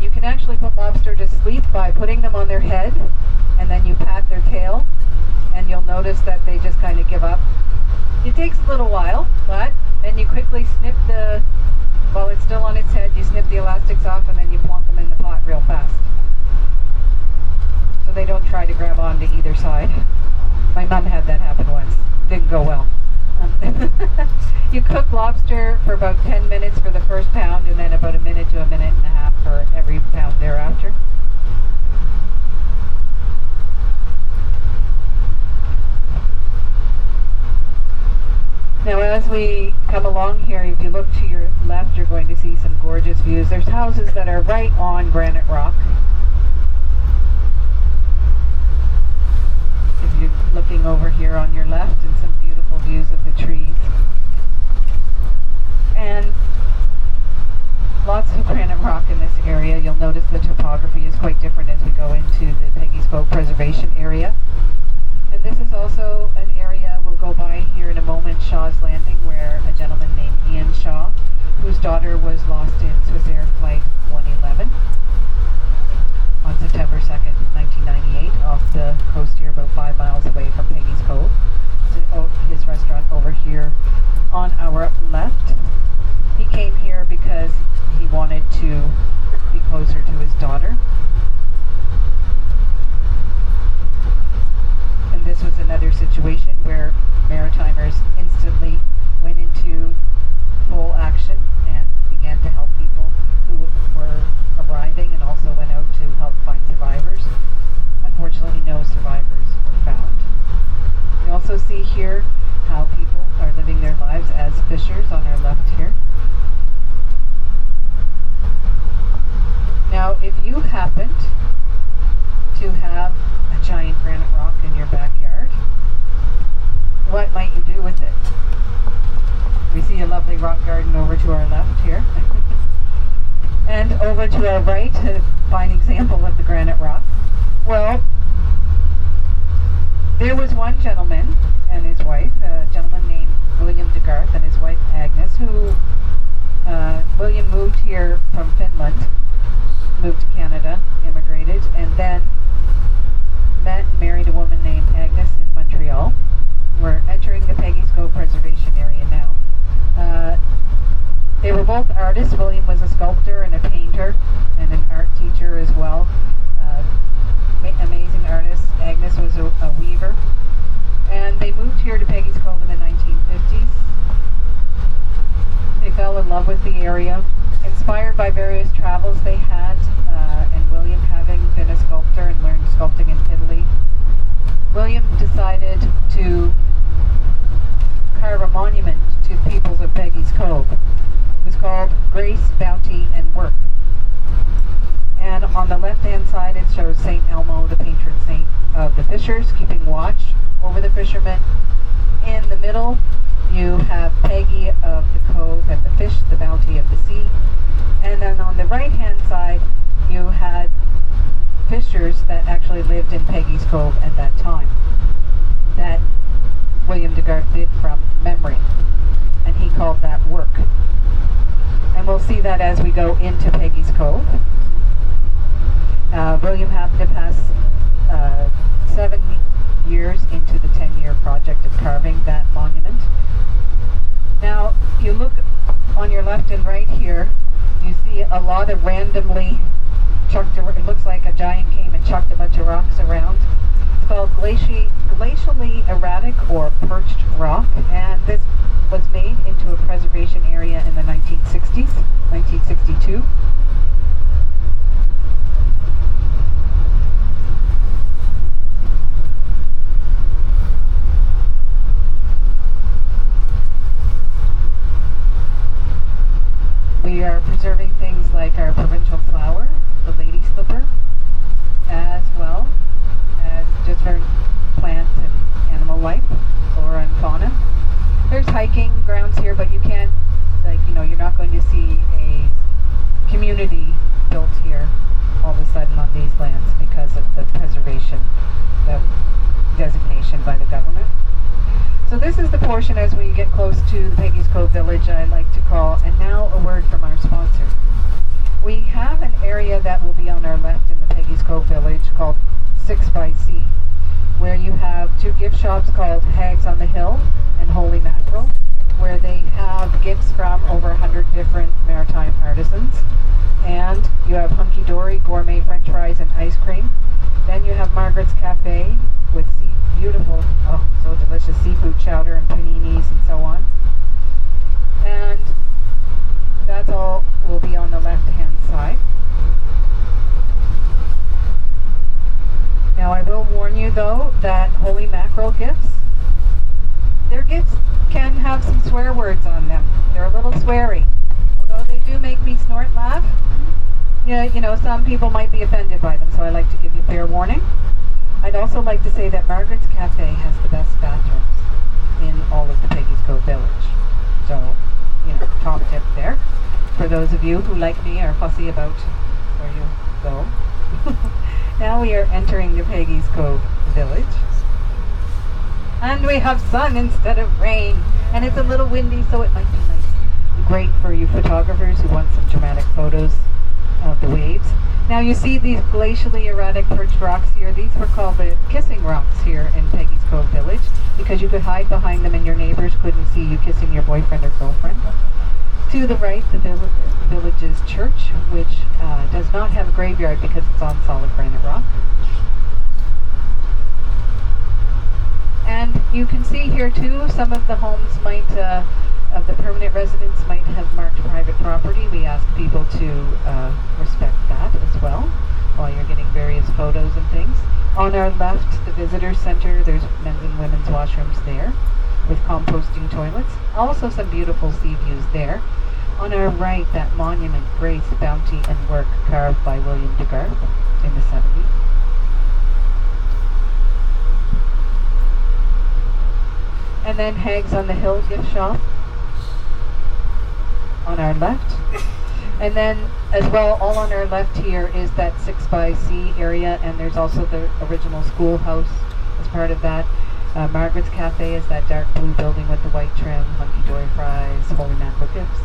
You can actually put lobster to sleep by putting them on their head, and then you pat their tail, and you'll notice that they just kind of give up. It takes a little while, but then you quickly snip while it's still on its head, you snip the elastics off, and then you plonk them in the pot real fast, so they don't try to grab onto either side. My mom had that happen once. Didn't go well. You cook lobster for about 10 minutes for the first pound, and then about a minute to a minute and a half for every pound thereafter. Now as we come along here, if you look to your left, you're going to see some gorgeous views. There's houses that are right on granite rock. If you're looking over here on your left, and some beautiful views of the trees. And lots of granite rock in this area. You'll notice the topography is quite different as we go into the Peggy's Cove Preservation Area. And this is also an area we'll go by here in a moment, Shaw's Landing, where a gentleman named Ian Shaw, whose daughter was lost in Swiss Air Flight 111 on September 2nd, 1998, off the coast here about 5 miles away from Peggy's Cove. To his restaurant over here on our left. He came here because he wanted to be closer to his daughter. And this was another situation where Maritimers instantly went into full action and began to help people who were arriving, and also went out to help find survivors. Unfortunately, no survivors were found. We also see here how people are living their lives as fishers on our left here. Now, if you happened to have a giant granite rock in your backyard, what might you do with it? rock garden over to our left here. And over to our right, a fine example of the granite rock. Well, there was one gentleman and his wife, a gentleman named William DeGarth and his wife Agnes, who William moved here from Finland, moved to Canada, immigrated, and then met and married a woman named Agnes in Montreal. We're entering the Peggy's Cove Preservation Area now. They were both artists. William was a sculptor and a painter and an art teacher as well. Amazing artist. Agnes was a weaver. And they moved here to Peggy's Cove in the 1950s. They fell in love with the area, inspired by various travels they had, and William having been a sculptor and learned sculpting in Italy. William decided to carve a monument to the peoples of Peggy's Cove. It was called Grace, Bounty, and Work. And on the left-hand side it shows St. Elmo, the patron saint of the fishers, keeping watch over the fishermen. In the middle you have Peggy of the Cove and the fish, the bounty of the sea. And then on the right-hand side you had fishers that actually lived in Peggy's Cove at that time, that William DeGarth did from memory, and he called that work. And we'll see that as we go into Peggy's Cove. William happened to pass 7 years into the 10-year project of carving that monument. Now, you look on your left and right here, you see a lot of randomly chucked, it looks like a giant came and chucked a bunch of rocks around. It's called glacially erratic or perched rock, and this was made into a preservation area in the 1960s, 1962. We are preserving things like our provincial flower, the lady slipper, as well as different plant and animal life, flora and fauna. There's hiking grounds here, but you can't, you're not going to see a community built here all of a sudden on these lands because of the preservation, the designation by the government. So this is the portion as we get close to the Peggy's Cove Village I like to call, and now a word from our sponsor. We have an area that will be on our left in the Peggy's Cove Village called 6 by Sea, where you have 2 gift shops called Hags on the Hill and Holy Mackerel, where they have gifts from over 100 different maritime artisans. And you have Hunky Dory, gourmet french fries and ice cream. Then you have Margaret's Cafe with beautiful, so delicious seafood chowder and paninis and so on. And that's all will be on the left-hand side. Now I will warn you though that Holy Mackerel gifts, their gifts can have some swear words on them. They're a little sweary. Although they do make me snort laugh, some people might be offended by them, so I like to give you fair warning. I'd also like to say that Margaret's Cafe has the best bathrooms in all of the Peggy's Cove Village. So, top tip there. For those of you who, like me, are fussy about where you go. Now we are entering the Peggy's Cove Village. And we have sun instead of rain. And it's a little windy, so it might be nice. Great for you photographers who want some dramatic photos of the waves. Now you see these glacially erratic perched rocks here. These were called the kissing rocks here in Peggy's Cove Village because you could hide behind them and your neighbors couldn't see you kissing your boyfriend or girlfriend. To the right, the village's church, which does not have a graveyard because it's on solid granite rock. And you can see here too, some of the homes of the permanent residents might have marked private property. We ask people to respect that as well while you're getting various photos and things. On our left, the visitor center, there's men's and women's washrooms there with composting toilets. Also some beautiful sea views there. On our right, that monument, Grace, Bounty, and Work, carved by William DeGarth in the 70s. And then Hags on the Hill gift shop. on our left. And then as well, all on our left here is that 6x area, and there's also the original schoolhouse as part of that. Margaret's Cafe is that dark blue building with the white trim, Hunky Dory Fries, Holy Mackerel Gifts.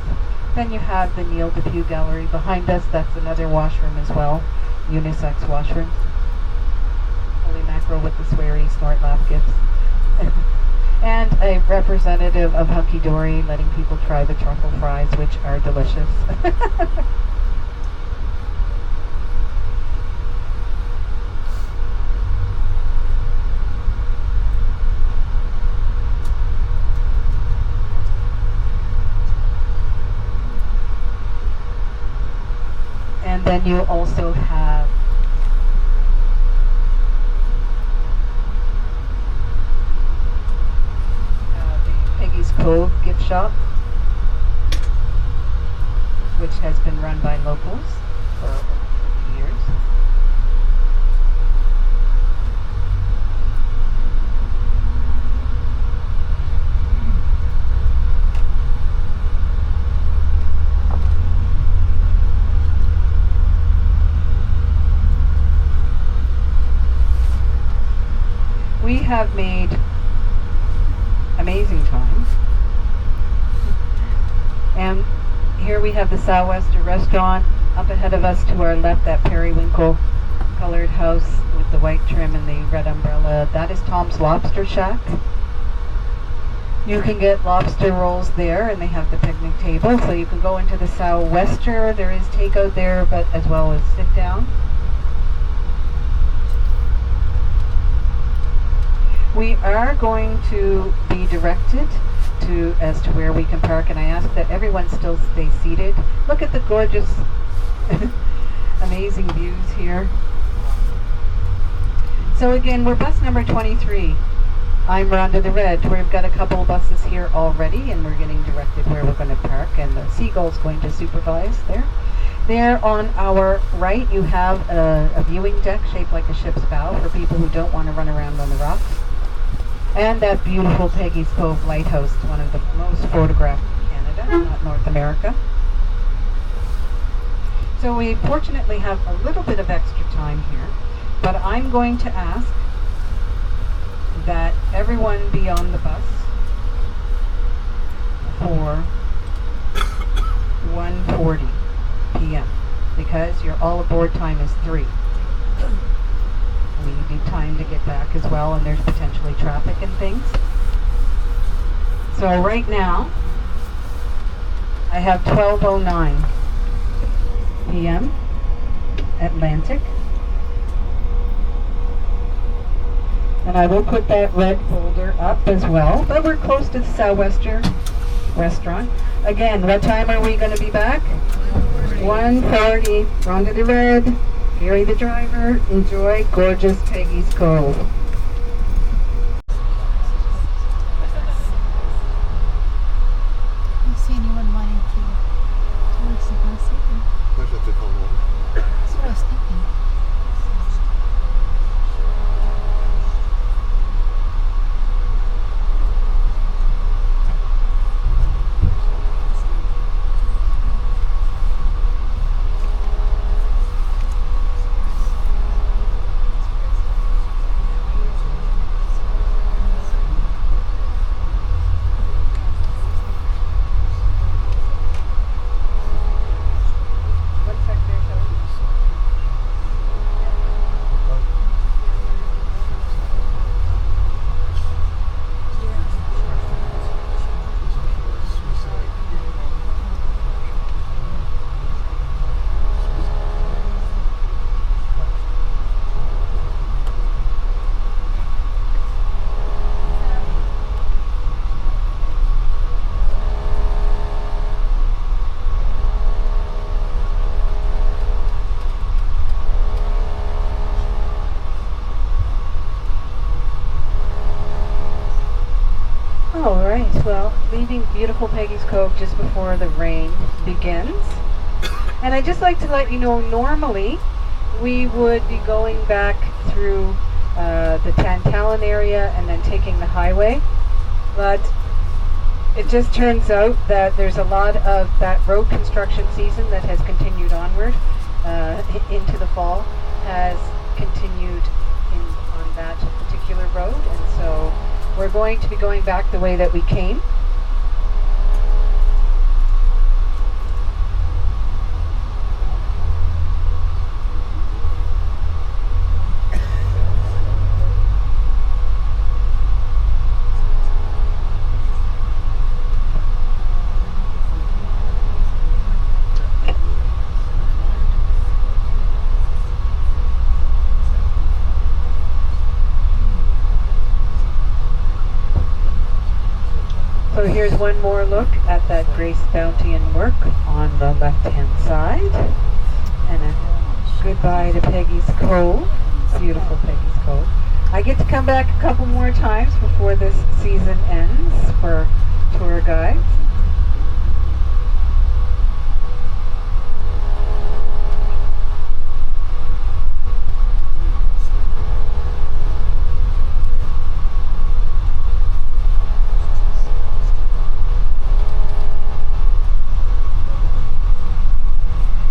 Then you have the Neil DePew Gallery behind us. That's another washroom as well, unisex washrooms. Holy Mackerel with the sweary snort laugh gifts. And a representative of Hunky Dory letting people try the truffle fries, which are delicious. And then you also have the Peggy's Cove gift shop, which has been run by locals for over 50 years. We have made amazing times. And here we have the Sou'wester restaurant. Up ahead of us to our left, that periwinkle colored house with the white trim and the red umbrella. That is Tom's Lobster Shack. You can get lobster rolls there, and they have the picnic table. So you can go into the Sou'wester. There is takeout there, but as well as sit down. We are going to be directed as to where we can park, and I ask that everyone still stay seated. Look at the gorgeous, amazing views here. So again, we're bus number 23. I'm Rhonda the Red. We've got a couple of buses here already, and we're getting directed where we're going to park, and the Seagull's going to supervise there. There on our right, you have a viewing deck shaped like a ship's bow for people who don't want to run around on the rocks. And that beautiful Peggy's Cove lighthouse, one of the most photographed in Canada, not North America. So we fortunately have a little bit of extra time here, but I'm going to ask that everyone be on the bus for 1:40 p.m. because your all aboard time is 3. We need time to get back as well, and there's potentially traffic and things. So right now, I have 12:09 p.m. Atlantic. And I will put that red folder up as well, but we're close to the Sou'wester restaurant. Again, what time are we going to be back? 1:40. Rhonda the Red. Gary the driver, enjoy gorgeous Peggy's Cove. I see anyone wanting to towards the bus either. That's what they call it. That's what I was thinking. Well, leaving beautiful Peggy's Cove just before the rain begins. And I'd just like to let you know, normally we would be going back through the Tantallon area and then taking the highway. But it just turns out that there's a lot of that road construction season that has continued onward into the fall, has continued on that particular road, and so we're going to be going back the way that we came. So here's one more look at that Grace Bountean work on the left-hand side. And a goodbye to Peggy's Cove, beautiful Peggy's Cove. I get to come back a couple more times before this season ends for tour guides.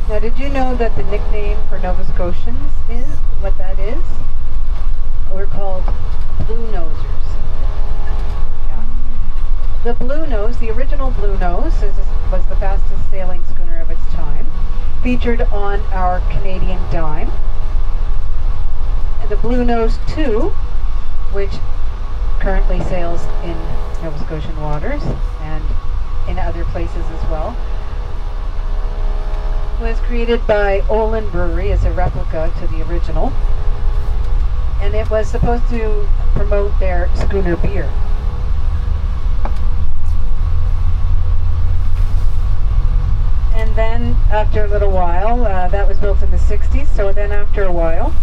Now, did you know that the nickname for Nova Scotians is what that is? We're called Blue Nosers. Yeah. The Blue Nose, the original Blue Nose, was the fastest sailing schooner of its time, featured on our Canadian Dime. And the Blue Nose 2, which currently sails in Nova Scotian waters and in other places as well, was created by Holland Brewery as a replica to the original, and it was supposed to promote their schooner beer. And then after a little while, that was built in the 60s, so then after a while,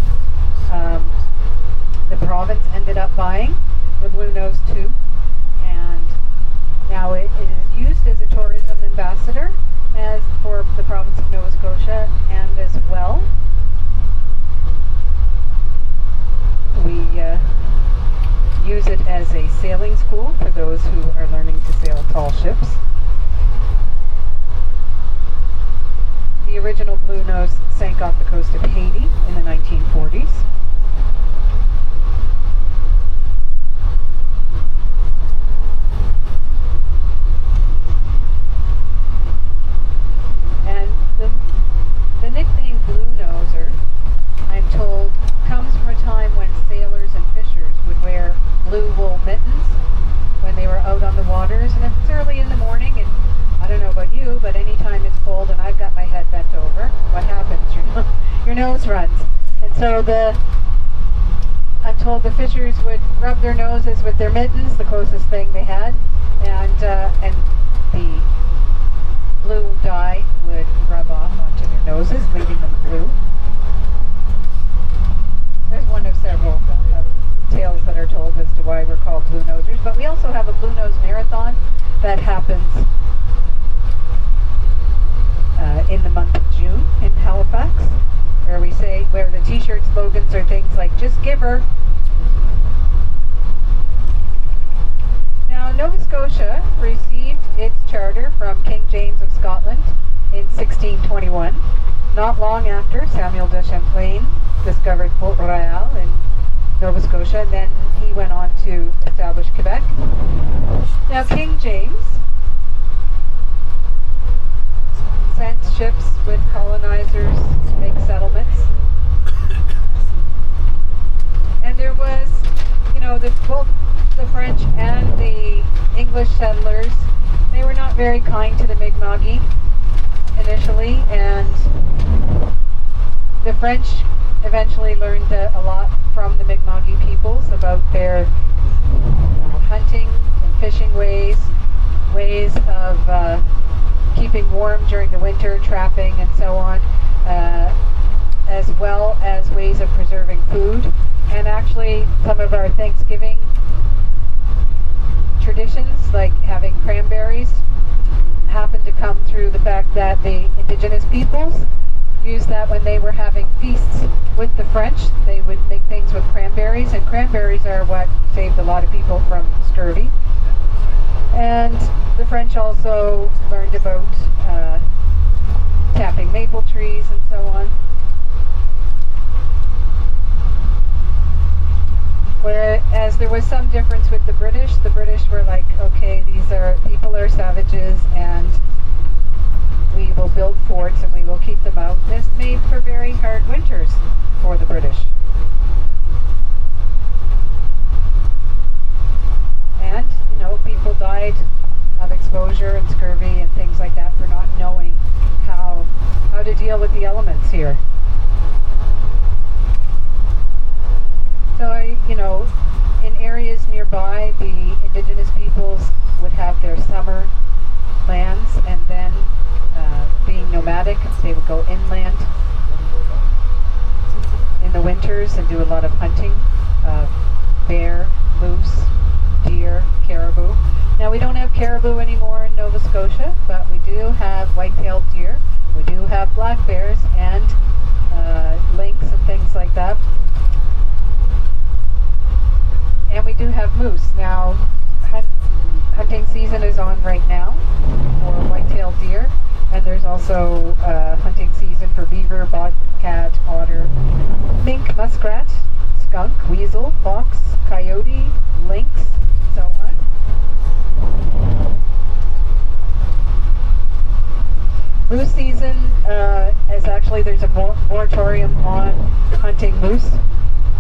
the province ended up buying the Blue Nose 2, and now it is used as a tourism ambassador as for the province of Nova Scotia, and as well we use it as a sailing school for those who are learning to sail tall ships. The original Blue Nose sank off the coast of Haiti in the 1940s. And the nickname Blue Noser, I'm told, comes from a time when sailors and fishers would wear blue wool mittens when they were out on the waters. And if it's early in the morning, and I don't know about you, but anytime it's cold and I've got my head bent over, what happens? Your nose runs. And so I'm told the fishers would rub their noses with their mittens, the closest thing they had, and the blue dye would rub off onto their noses, leaving them blue. There's one of several tales that are told as to why we're called Blue Nosers, but we also have a Blue Nose Marathon that happens in the month of June in Halifax, where the t-shirt slogans are things like "Just give her." Now, Nova Scotia received its charter from King James of Scotland in 1621, not long after Samuel de Champlain discovered Port Royal in Nova Scotia, and then he went on to establish Quebec. Now, King James sent ships with colonizers to make settlements, and there was, both the French and the English settlers, they were not very kind to the Mi'kmaqi initially, and the French eventually learned a lot from the Mi'kmaqi peoples about their hunting and fishing ways of keeping warm during the winter, trapping and so on, as well as ways of preserving food. And actually some of our Thanksgiving traditions, like having cranberries, happen to come through the fact that the indigenous peoples used that when they were having feasts with the French. They would make things with cranberries, and cranberries are what saved a lot of people from scurvy. And The French also learned about tapping maple trees and so on. Whereas there was some difference with the British. The British were like, okay, people are savages and we will build forts and we will keep them out. This made for very hard winters for the British. And, people died of exposure and scurvy and things like that for not knowing how to deal with the elements here. So, in areas nearby, the indigenous peoples would have their summer lands, and then being nomadic, they would go inland in the winters and do a lot of hunting of bear, moose, deer, caribou. Now, we don't have caribou anymore in Nova Scotia, but we do have white-tailed deer, we do have black bears, and lynx and things like that. And we do have moose. Now, hunting season is on right now for white-tailed deer, and there's also hunting season for beaver, bobcat, otter, mink, muskrat, skunk, weasel, fox, coyote, lynx, so on. Moose season is actually, there's a moratorium on hunting moose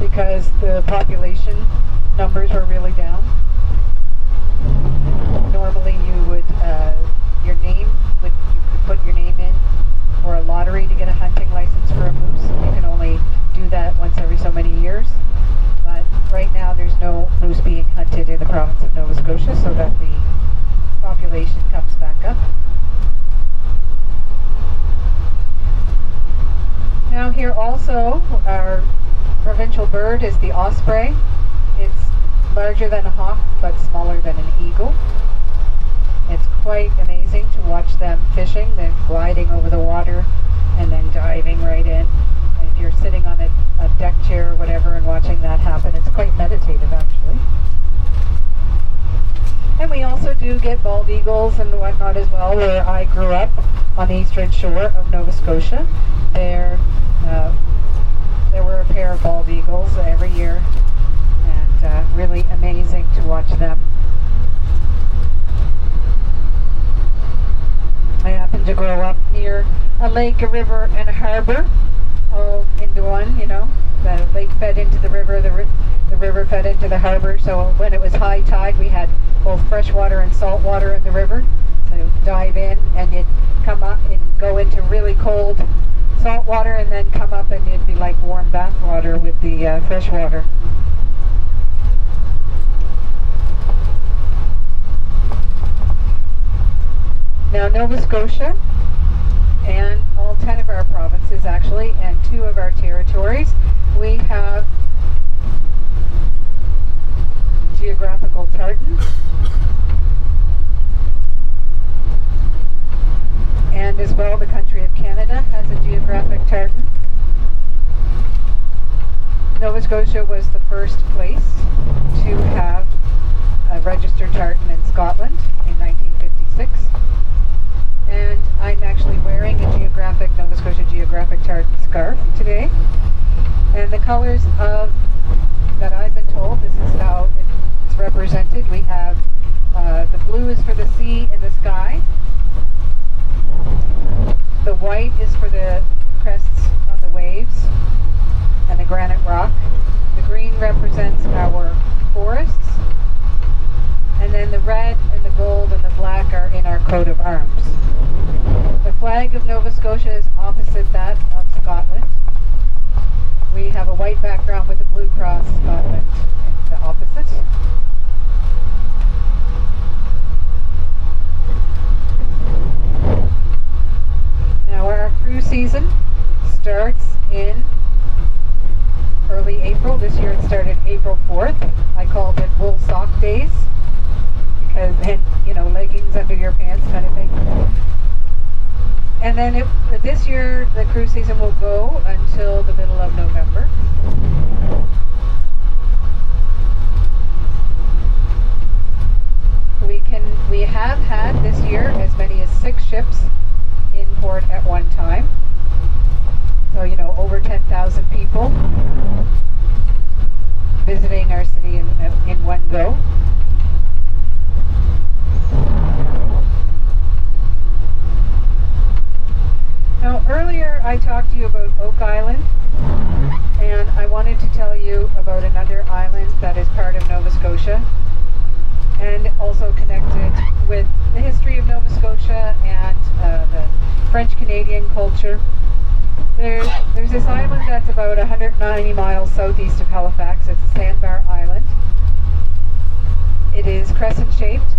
because the population numbers were really down. Normally you would, you could put your name in for a lottery to get a hunting license for a moose. You can only do that once every so many years. But right now there's no moose being hunted in the province of Nova Scotia, so that the population comes back up. Now here also, our provincial bird is the osprey. It's larger than a hawk, but smaller than an eagle. It's quite amazing to watch them fishing. They're gliding over the water and then diving right in. If you're sitting on a deck chair or whatever and watching that happen, it's quite meditative actually. And we also do get bald eagles and whatnot as well. Where I grew up on the eastern shore of Nova Scotia, there were a pair of bald eagles every year, and really amazing to watch them. I happened to grow up near a lake, a river, and a harbor, all into one, The lake fed into the river, the river fed into the harbor, so when it was high tide, we had both fresh water and salt water in the river. So you'd dive in, and you'd come up and go into really cold salt water, and then come up and it'd be like warm bath water with the fresh water. Now, Nova Scotia and all 10 of our provinces actually, and 2 of our territories, we have geographical tartan. And as well, the country of Canada has a geographic tartan. Nova Scotia was the first place to have a registered tartan in Scotland in 1956. And I'm actually wearing a Nova Scotia Geographic tartan scarf today. And the colors that I've been told, this is how it's represented. We have the blue is for the sea and the sky. The white is for the crests on the waves and the granite rock. The green represents our forests. And then the red and the gold and the black are in our coat of arms. The flag of Nova Scotia is opposite that of Scotland. We have a white background with a blue cross, Scotland in the opposite. Now our cruise season starts in early April. This year it started April 4th. I called it wool sock days because then, leggings under your pants kind of thing. And then this year the cruise season will go until the middle of November. We have had go. Now, earlier I talked to you about Oak Island, and I wanted to tell you about another island that is part of Nova Scotia, and also connected with the history of Nova Scotia and the French-Canadian culture. There's this island that's about 190 miles southeast of Halifax. It's a sandbar island. It is crescent-shaped,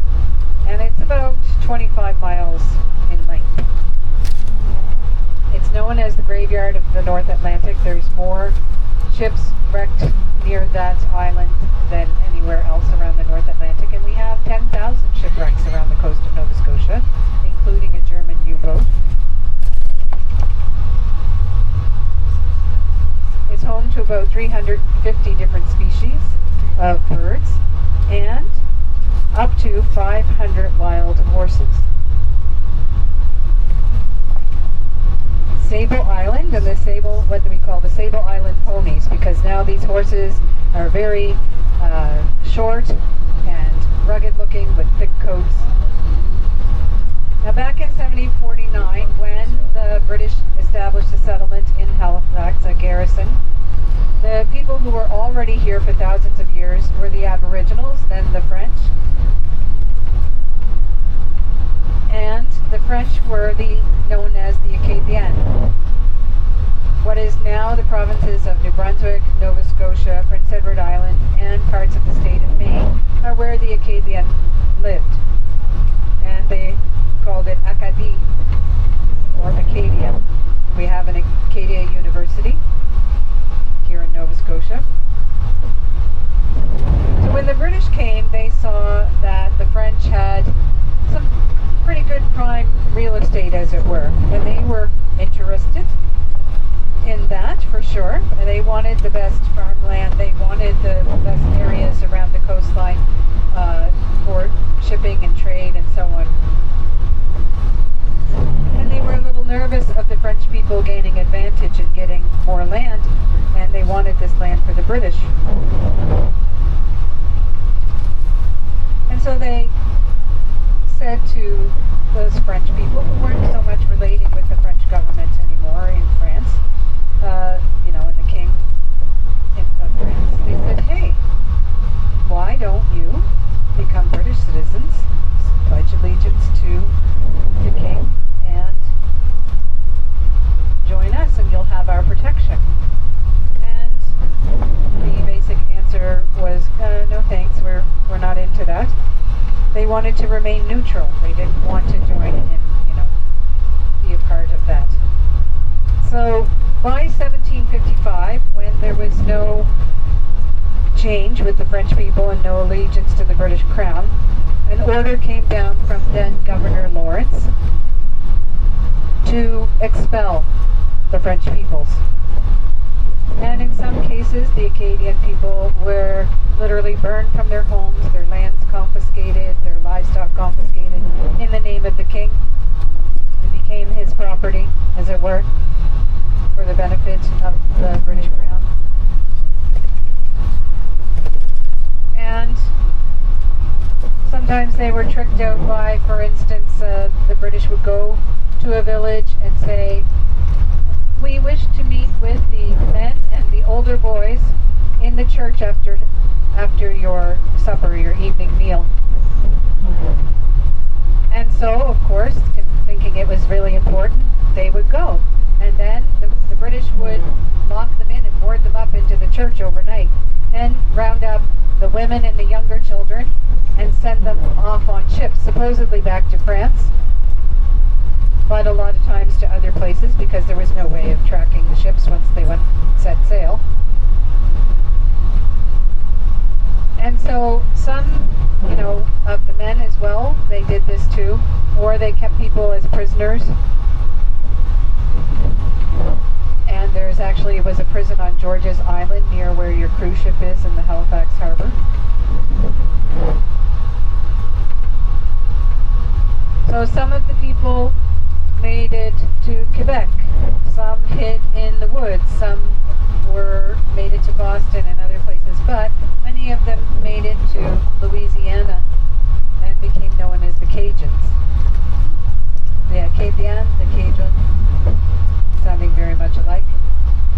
and it's about 25 miles in length. It's known as the graveyard of the North Atlantic. There's more ships wrecked near that island than anywhere else around the North Atlantic, and we have 10,000 shipwrecks around the coast of Nova Scotia, including a German U-boat. It's home to about 350 different species of birds and up to 500 wild horses. Sable Island and what we call the Sable Island ponies, because now these horses are very short and rugged looking with thick coats. Now back in 1749, when the British established a settlement in Halifax, a garrison, the people who were already here for thousands of years were the Aboriginals, then the French. And the French were known as the Acadian. What is now the provinces of New Brunswick, Nova Scotia, Prince Edward Island, and parts of the state of Maine are where the Acadian lived. And they called it Acadie, or Acadia. We have an Acadia University here in Nova Scotia. So when the British came, they saw that the French had some pretty good prime real estate, as it were, and they were interested in that for sure. And they wanted the best farmland, they wanted the best areas around the coastline for shipping and trade and so on. And they were a little nervous of the French people gaining advantage and getting more land, and they wanted this land for the British. And so they said to those French people who weren't so much relating with the French government anymore in France, and the king of France, they said, hey, why don't you become British citizens, pledge allegiance to the king, and join us, and you'll have our protection? And the basic answer was, no thanks, we're not into that. They wanted to remain neutral. They didn't want to join in, be a part of that. So by 1755, when there was no change with the French people and no allegiance to the British Crown, an order came down from then Governor Lawrence to expel the French peoples. And in some cases, the Acadian people were literally burned from their homes, their lands confiscated, their livestock confiscated in the name of the king. It became his property, as it were, for the benefit of the British Crown. And sometimes they were tricked out by, for instance, the British would go to a village and say, we wish to meet with the men and the older boys in the church after your supper, your evening meal. And so, of course, thinking it was really important, they would go. And then the British would lock them in and board them up into the church overnight. Then round up the women and the younger children and send them off on ships, supposedly back to France, but a lot of times to other places because there was no way of tracking the ships once they set sail. And so some, of the men as well, they did this too, or they kept people as prisoners. And it was a prison on George's Island near where your cruise ship is in the Halifax Harbor. So some of the people made it to Quebec, some hid in the woods, some made it to Boston and other places horses, but many of them made it to Louisiana and became known as the Cajuns. The Acadian, the Cajun, sounding very much alike.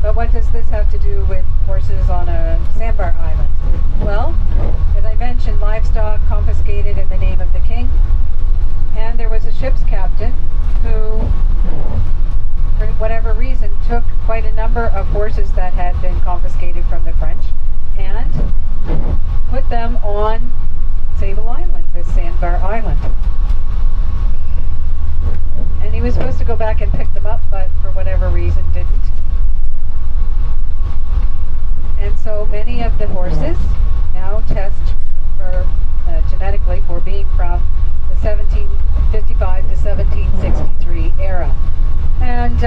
But what does this have to do with horses on a sandbar island? Well, as I mentioned, livestock confiscated in the name of the king, and there was a ship's captain who, for whatever reason, took quite a number of horses that had been confiscated from the French and put them on Sable Island, this sandbar island. And he was supposed to go back and pick them up, but for whatever reason didn't. And so many of the horses now test for genetically for being from the 1755 to 1763 era. And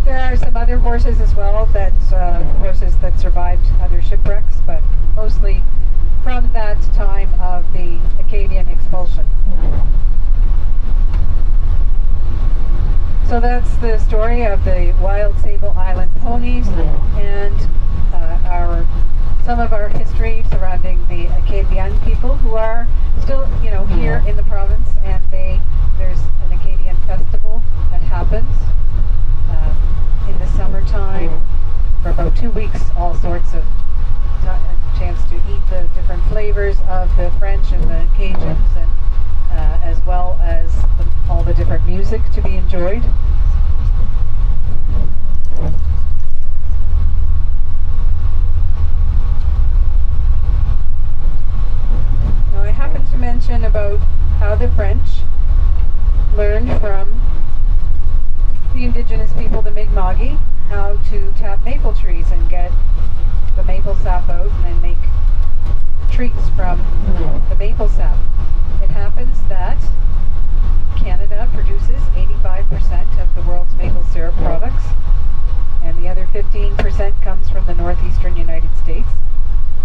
there are some other horses as well, horses that survived other shipwrecks, but mostly from that time of the Acadian expulsion. So that's the story of the wild Sable Island ponies and some of our history surrounding the Acadian people who are still, here in the province, and there's an Acadian festival that happens in the summertime for about 2 weeks. All sorts of chance to eat the different flavors of the French and the Cajuns, and as well as all the different music to be enjoyed. Now I happen to mention about how the French learned from the indigenous people, the Mi'kmaq, how to tap maple trees and get the maple sap out and then make treats from the maple sap. It happens that Canada produces 85% of the world's maple syrup products, and the other 15% comes from the northeastern United States.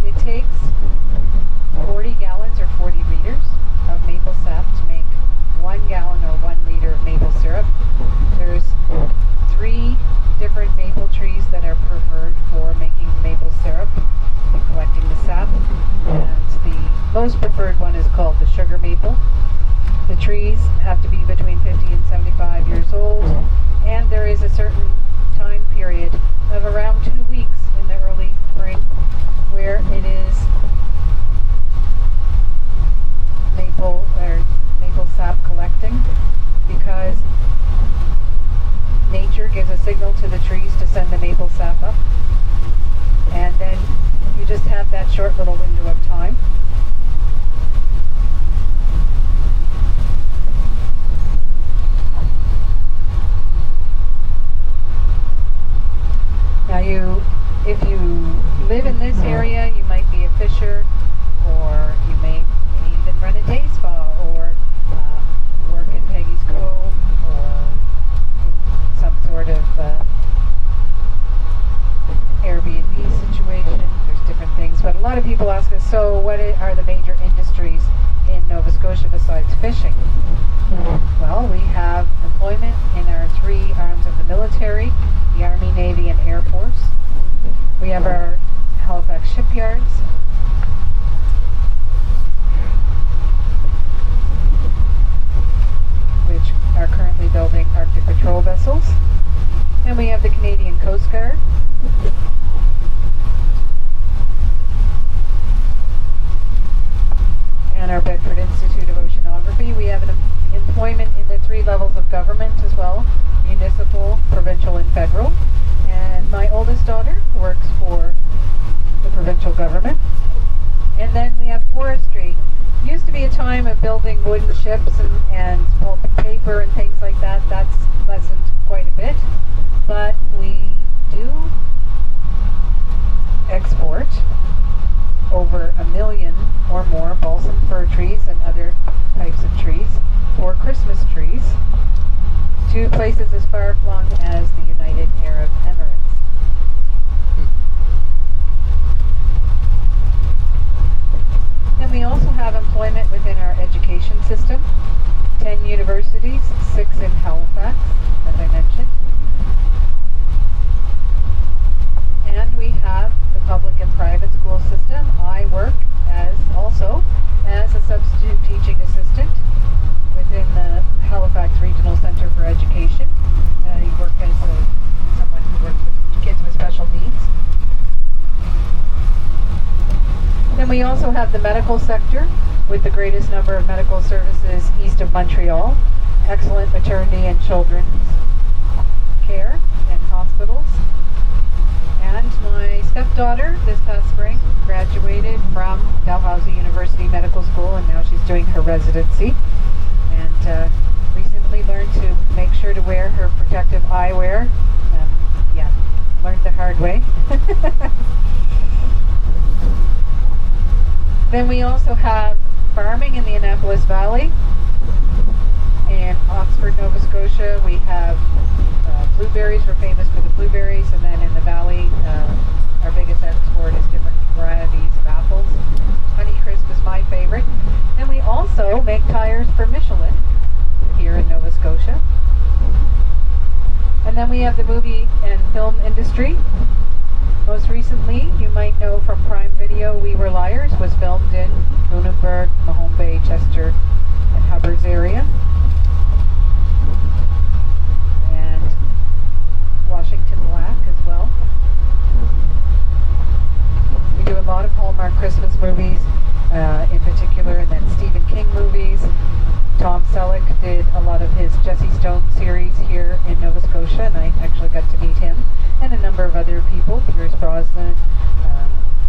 It takes 40 gallons or 40 liters of maple sap to make 1 gallon or 1 liter of maple syrup. There's 3 different maple trees that are preferred for making maple syrup and collecting the sap, and the most preferred one is called the sugar maple. The trees have to be between 50 and 75 years old, and there is a certain time period of around 2 weeks in the early spring where it is maple sap collecting, because nature gives a signal to the trees to send the maple sap up, and then you just have that short little window of time. Now if you live in this area, you might be a fisher, or you may even run a day spa, or work in Peggy's Cove, or in some sort of Airbnb situation. There's different things, but a lot of people ask us, so what are the major industries in Nova Scotia besides fishing? Well, we have employment in our 3 arms of the military, the Army, Navy, and Air Force. We have our Halifax shipyards. Which are currently building Arctic patrol vessels. And we have the Canadian Coast Guard. And our Bedford Institute of Oceanography. We have an employment in the 3 levels of government as well: municipal, provincial, and federal. And my oldest daughter works for the provincial government. And then we have forestry. It used to be a time of building wooden ships and pulp and paper and things like that. That's lessened quite a bit. But we do export over 1 million or more balsam fir trees and other types of trees, or Christmas trees, to places as far-flung as the United Arab Emirates. Then we also have employment within our education system. 10 universities, 6 in Halifax, as I mentioned. And then we have the public and private school system. I work as a substitute teaching assistant within the Halifax Regional Center for Education. I work as someone who works with kids with special needs. Then we also have the medical sector with the greatest number of medical services east of Montreal, excellent maternity and children's care and hospitals. And my stepdaughter this past spring graduated from Dalhousie University Medical School, and now she's doing her residency. And recently learned to make sure to wear her protective eyewear. Learned the hard way. Then we also have farming in the Annapolis Valley. In Oxford, Nova Scotia, we have blueberries. We're famous for the blueberries. And then in the valley, our biggest export is different varieties of apples. Honeycrisp is my favorite. And we also make tires for Michelin here in Nova Scotia. And then we have the movie and film industry. Most recently, you might know from Prime Video, We Were Liars was filmed in Lunenburg, Mahone Bay, Chester, and Hubbard's area. And Washington Black as well. We do a lot of Hallmark Christmas movies in particular, and then Stephen King movies. Tom Selleck did a lot of his Jesse Stone series here in Nova Scotia, and I actually got to meet him, and a number of other people. Pierce Brosnan,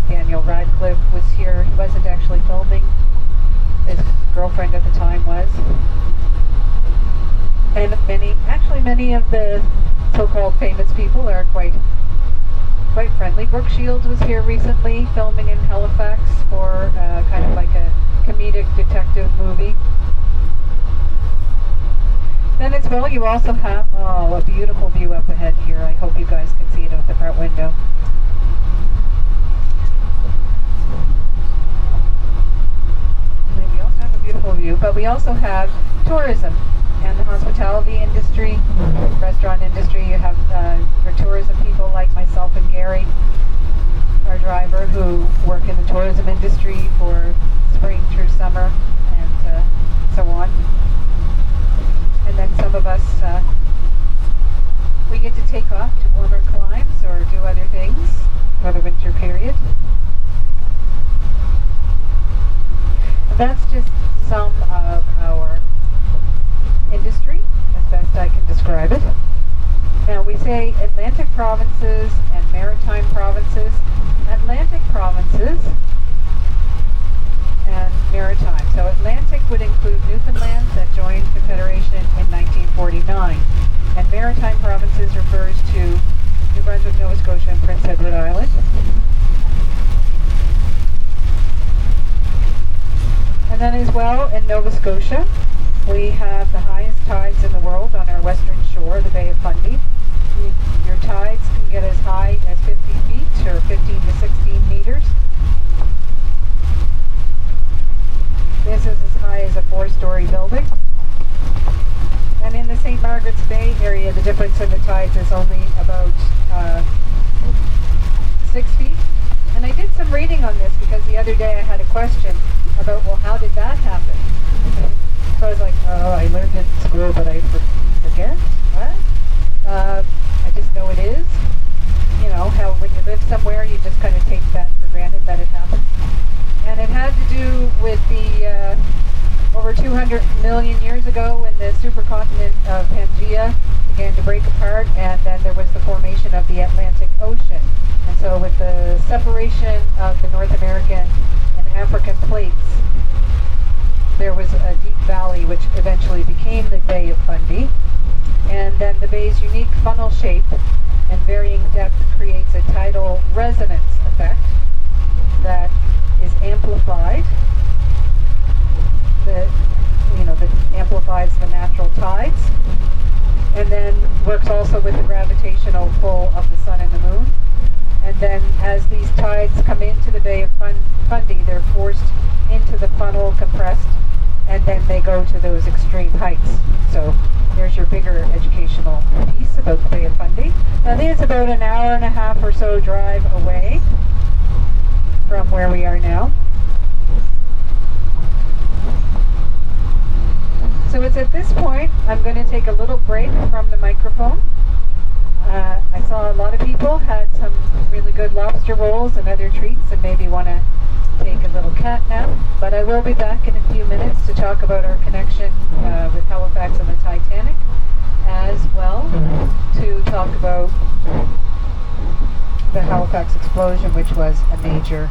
Daniel Radcliffe was here. He wasn't actually filming. His girlfriend at the time was. And many of the so-called famous people are quite friendly. Brooke Shields was here recently filming in Halifax for kind of like a comedic detective movie. Then as well, you also have a beautiful view up ahead here. I hope you guys can see it out the front window. We also have a beautiful view, but we also have tourism and the hospitality industry, restaurant industry. You have your tourism people like myself and Gary, our driver, who work in the tourism industry for spring through summer and so on. And then some of us, we get to take off to warmer climes or do other things for the winter period. And that's just some of our industry, as best I can describe it. Now we say Atlantic provinces and maritime provinces. Atlantic provinces and maritime. So Atlantic would include Newfoundland that joined Confederation in 1949. And maritime provinces refers to New Brunswick, Nova Scotia, and Prince Edward Island. And then as well in Nova Scotia, we have the highest tides in the world on our western shore, the Bay of Fundy. Your tides can get as high as 50 feet or 15 to 16 meters. This is as high as a 4-story building. And in the St. Margaret's Bay area, the difference in the tides is only about 6 feet. And I did some reading on this because the other day I had a question about, well, how did that happen? So I was like, oh, I learned it in school, but I forget. What? I just know it is. You know, how when you live somewhere, you just kind of take that for granted that it happens. And it had to do with the over 200 million years ago when the supercontinent of Pangaea began to break apart, and then there was the formation of the Atlantic Ocean. And so with the separation of the North American and African plates, there was a deep valley which eventually became the Bay of Fundy. And then the bay's unique funnel shape and varying depth creates a tidal resonance effect that is amplified. That amplifies the natural tides, and then works also with the gravitational pull of the sun and the moon. And then as these tides come into the Bay of Fundy, they're forced into the funnel, compressed, and then they go to those extreme heights. So there's your bigger educational piece about the Bay of Fundy. Now, I think it's about an hour and a half or so drive away from where we are now. So it's at this point I'm going to take a little break from the microphone. I saw a lot of people had some really good lobster rolls and other treats and maybe want to take a little cat nap, but I will be back in a few minutes to talk about our connection with Halifax and the Titanic, as well to talk about the Halifax explosion, which was a major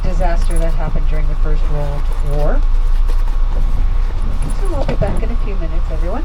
disaster that happened during the First World War. So we'll be back in a few minutes, everyone.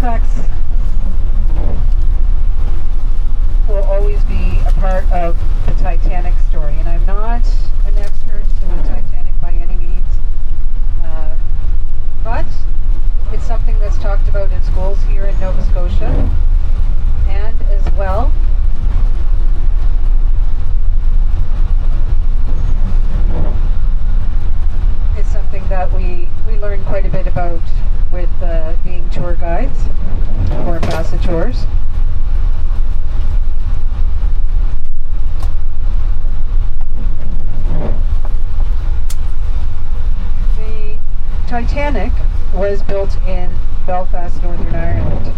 Halifax will always be a part of the Titanic story, and I'm not an expert in the Titanic by any means, but it's something that's talked about in schools here in Nova Scotia, and as well it's something that we learn quite a bit about with being tour guides or passageurs. The Titanic was built in Belfast, Northern Ireland,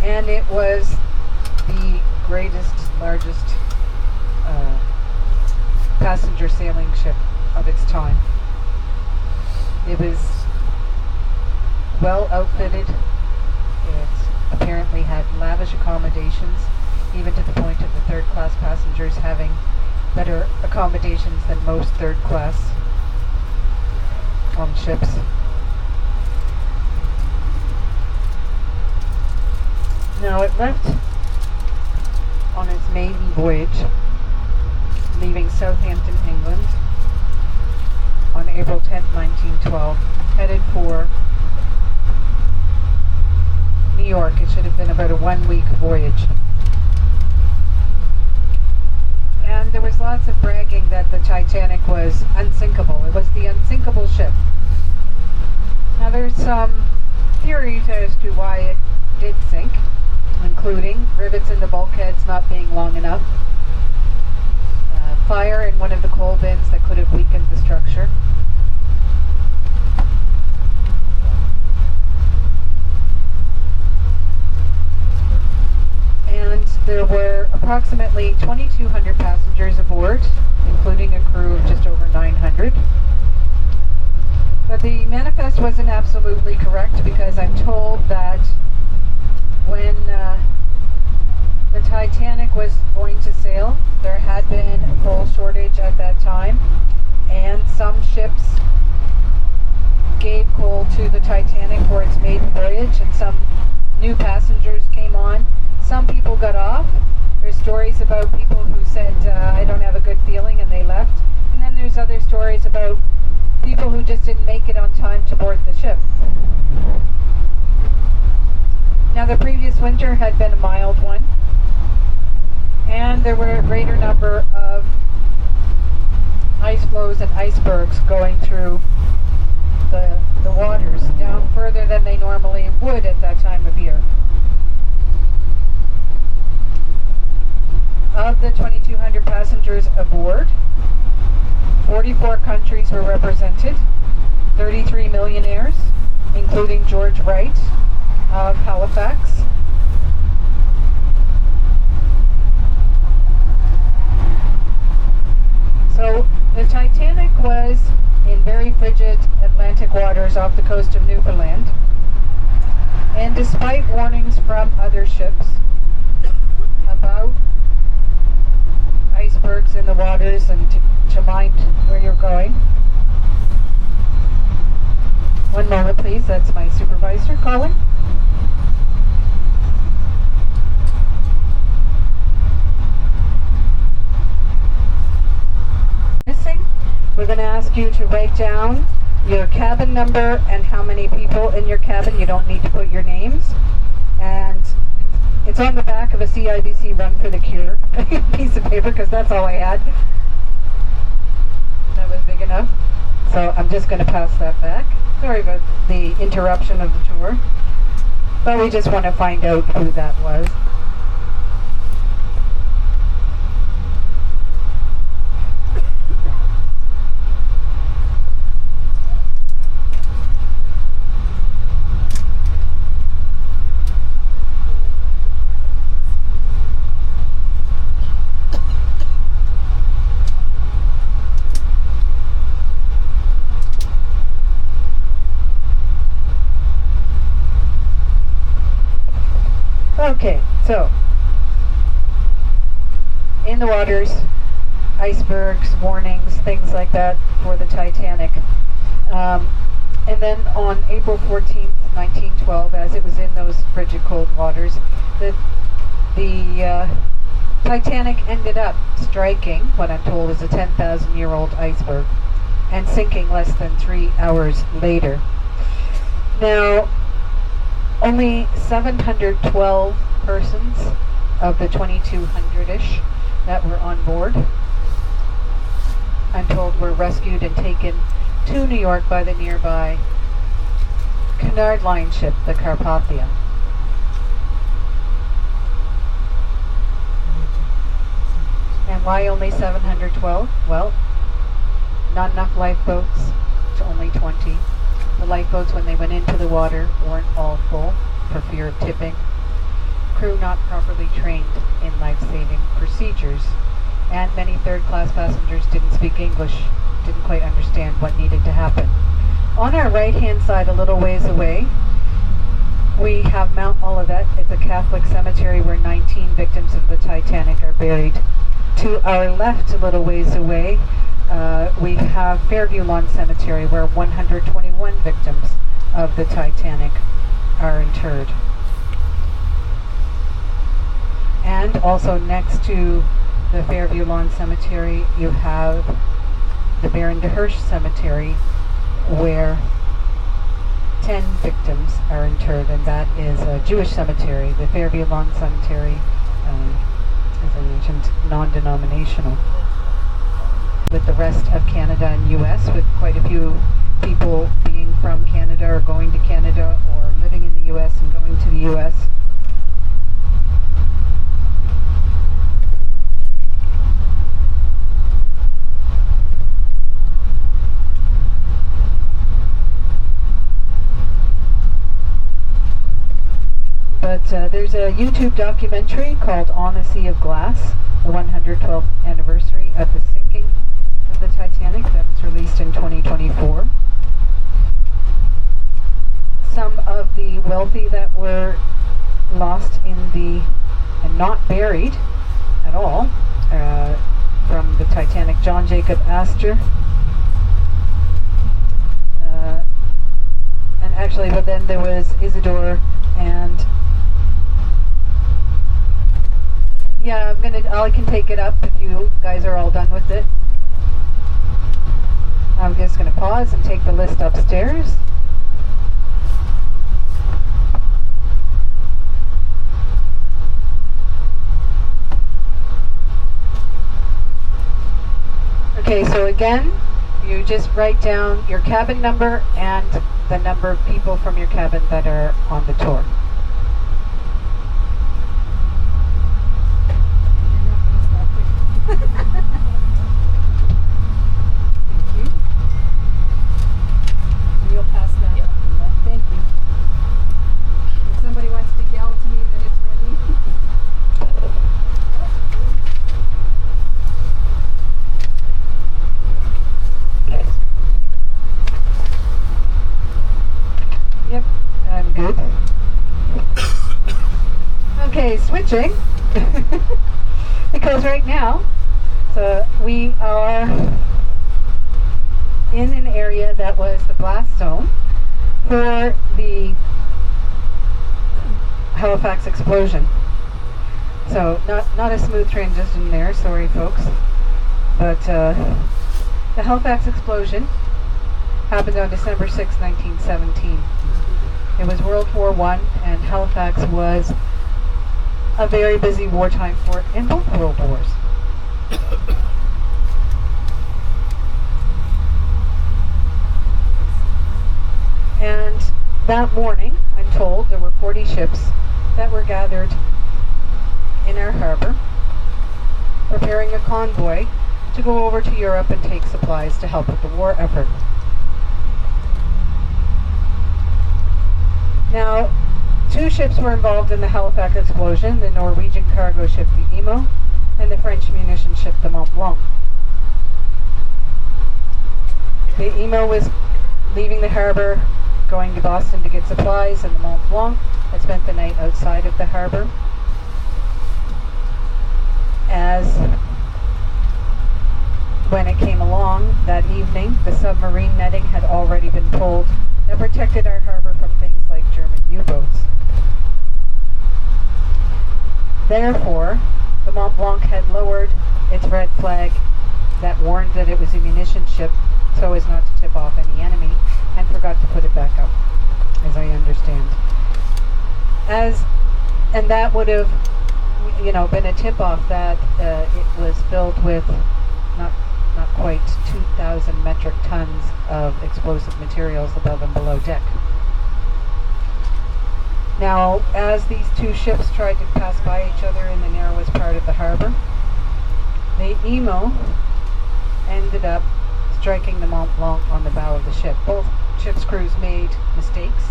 and it was the greatest, largest passenger sailing ship of its time. It was well outfitted. It apparently had lavish accommodations, even to the point of the third class passengers having better accommodations than most third class on ships. Now it left on its maiden voyage, leaving Southampton, England on April 10, 1912, headed for New York. It should have been about a 1-week voyage. And there was lots of bragging that the Titanic was unsinkable. It was the unsinkable ship. Now there's some theories as to why it did sink, including rivets in the bulkheads not being long enough, fire in one of the coal bins that could have weakened the structure, and there were approximately 2,200 passengers aboard, including a crew of just over 900. But the manifest wasn't absolutely correct, because I'm told that when the Titanic was going to sail, there had been a coal shortage at that time, and some ships gave coal to the Titanic for its maiden voyage, and some new passengers came on. Some people got off. There's stories about people who said, I don't have a good feeling, and they left. And then there's other stories about people who just didn't make it on time to board the ship. Now, the previous winter had been a mild one, and there were a greater number of ice floes and icebergs going through the waters, down further than they normally would at that time of year. Of the 2,200 passengers aboard, 44 countries were represented, 33 millionaires, including George Wright of Halifax. So the Titanic was in very frigid Atlantic waters off the coast of Newfoundland, and despite warnings from other ships about icebergs in the waters and to mind where you're going. One moment please, that's my supervisor calling. We're going to ask you to write down your cabin number and how many people in your cabin. You don't need to put your names. And it's on the back of a CIBC Run for the Cure piece of paper, because that's all I had. That was big enough. So I'm just going to pass that back. Sorry about the interruption of the tour. But we just want to find out who that was. Okay, so in the waters, icebergs, warnings, things like that for the Titanic. And then on April 14th, 1912, as it was in those frigid cold waters, the Titanic ended up striking what I'm told is a 10,000-year-old iceberg and sinking less than 3 hours later. Now, only 712 persons of the 2,200-ish that were on board, I'm told, were rescued and taken to New York by the nearby Cunard Line ship, the Carpathia. And why only 712? Well, not enough lifeboats to only 20. The lifeboats, when they went into the water, weren't all full for fear of tipping. Crew not properly trained in life-saving procedures. And many third-class passengers didn't speak English, didn't quite understand what needed to happen. On our right-hand side, a little ways away, we have Mount Olivet. It's a Catholic cemetery where 19 victims of the Titanic are buried. To our left, a little ways away, we have Fairview Lawn Cemetery, where 121 victims of the Titanic are interred. And also next to the Fairview Lawn Cemetery, you have the Baron de Hirsch Cemetery, where 10 victims are interred, and that is a Jewish cemetery. The Fairview Lawn Cemetery, as I mentioned, non-denominational. With the rest of Canada and US, with quite a few people being from Canada or going to Canada or living in the US and going to the US. But there's a YouTube documentary called On a Sea of Glass, the 112th anniversary of the sinking of the Titanic, that was released in 2024. Some of the wealthy that were lost and not buried at all from the Titanic: John Jacob Astor, and actually, but then there was Isidore and yeah, I can take it up if you guys are all done with it. I'm just going to pause and take the list upstairs. Okay, so again, you just write down your cabin number and the number of people from your cabin that are on the tour. Okay, switching. Because right now, so we are in an area that was the blast zone for the Halifax explosion. So not a smooth transition there, sorry folks. But the Halifax explosion happened on December 6, 1917. It was World War I, and Halifax was a very busy wartime port in both world wars. And that morning, I'm told, there were 40 ships that were gathered in our harbor, preparing a convoy to go over to Europe and take supplies to help with the war effort. Now, 2 ships were involved in the Halifax explosion, the Norwegian cargo ship the Emo and the French munition ship the Mont Blanc. The Emo was leaving the harbor, going to Boston to get supplies, and the Mont Blanc had spent the night outside of the harbor. As when it came along that evening, the submarine netting had already been pulled that protected our harbor from things like Therefore, the Mont Blanc had lowered its red flag that warned that it was a munition ship so as not to tip off any enemy, and forgot to put it back up, as I understand. And that would have, been a tip-off that it was filled with not quite 2,000 metric tons of explosive materials above and below deck. Now, as these two ships tried to pass by each other in the narrowest part of the harbor, the Emo ended up striking the Mont Blanc on the bow of the ship. Both ship's crews made mistakes,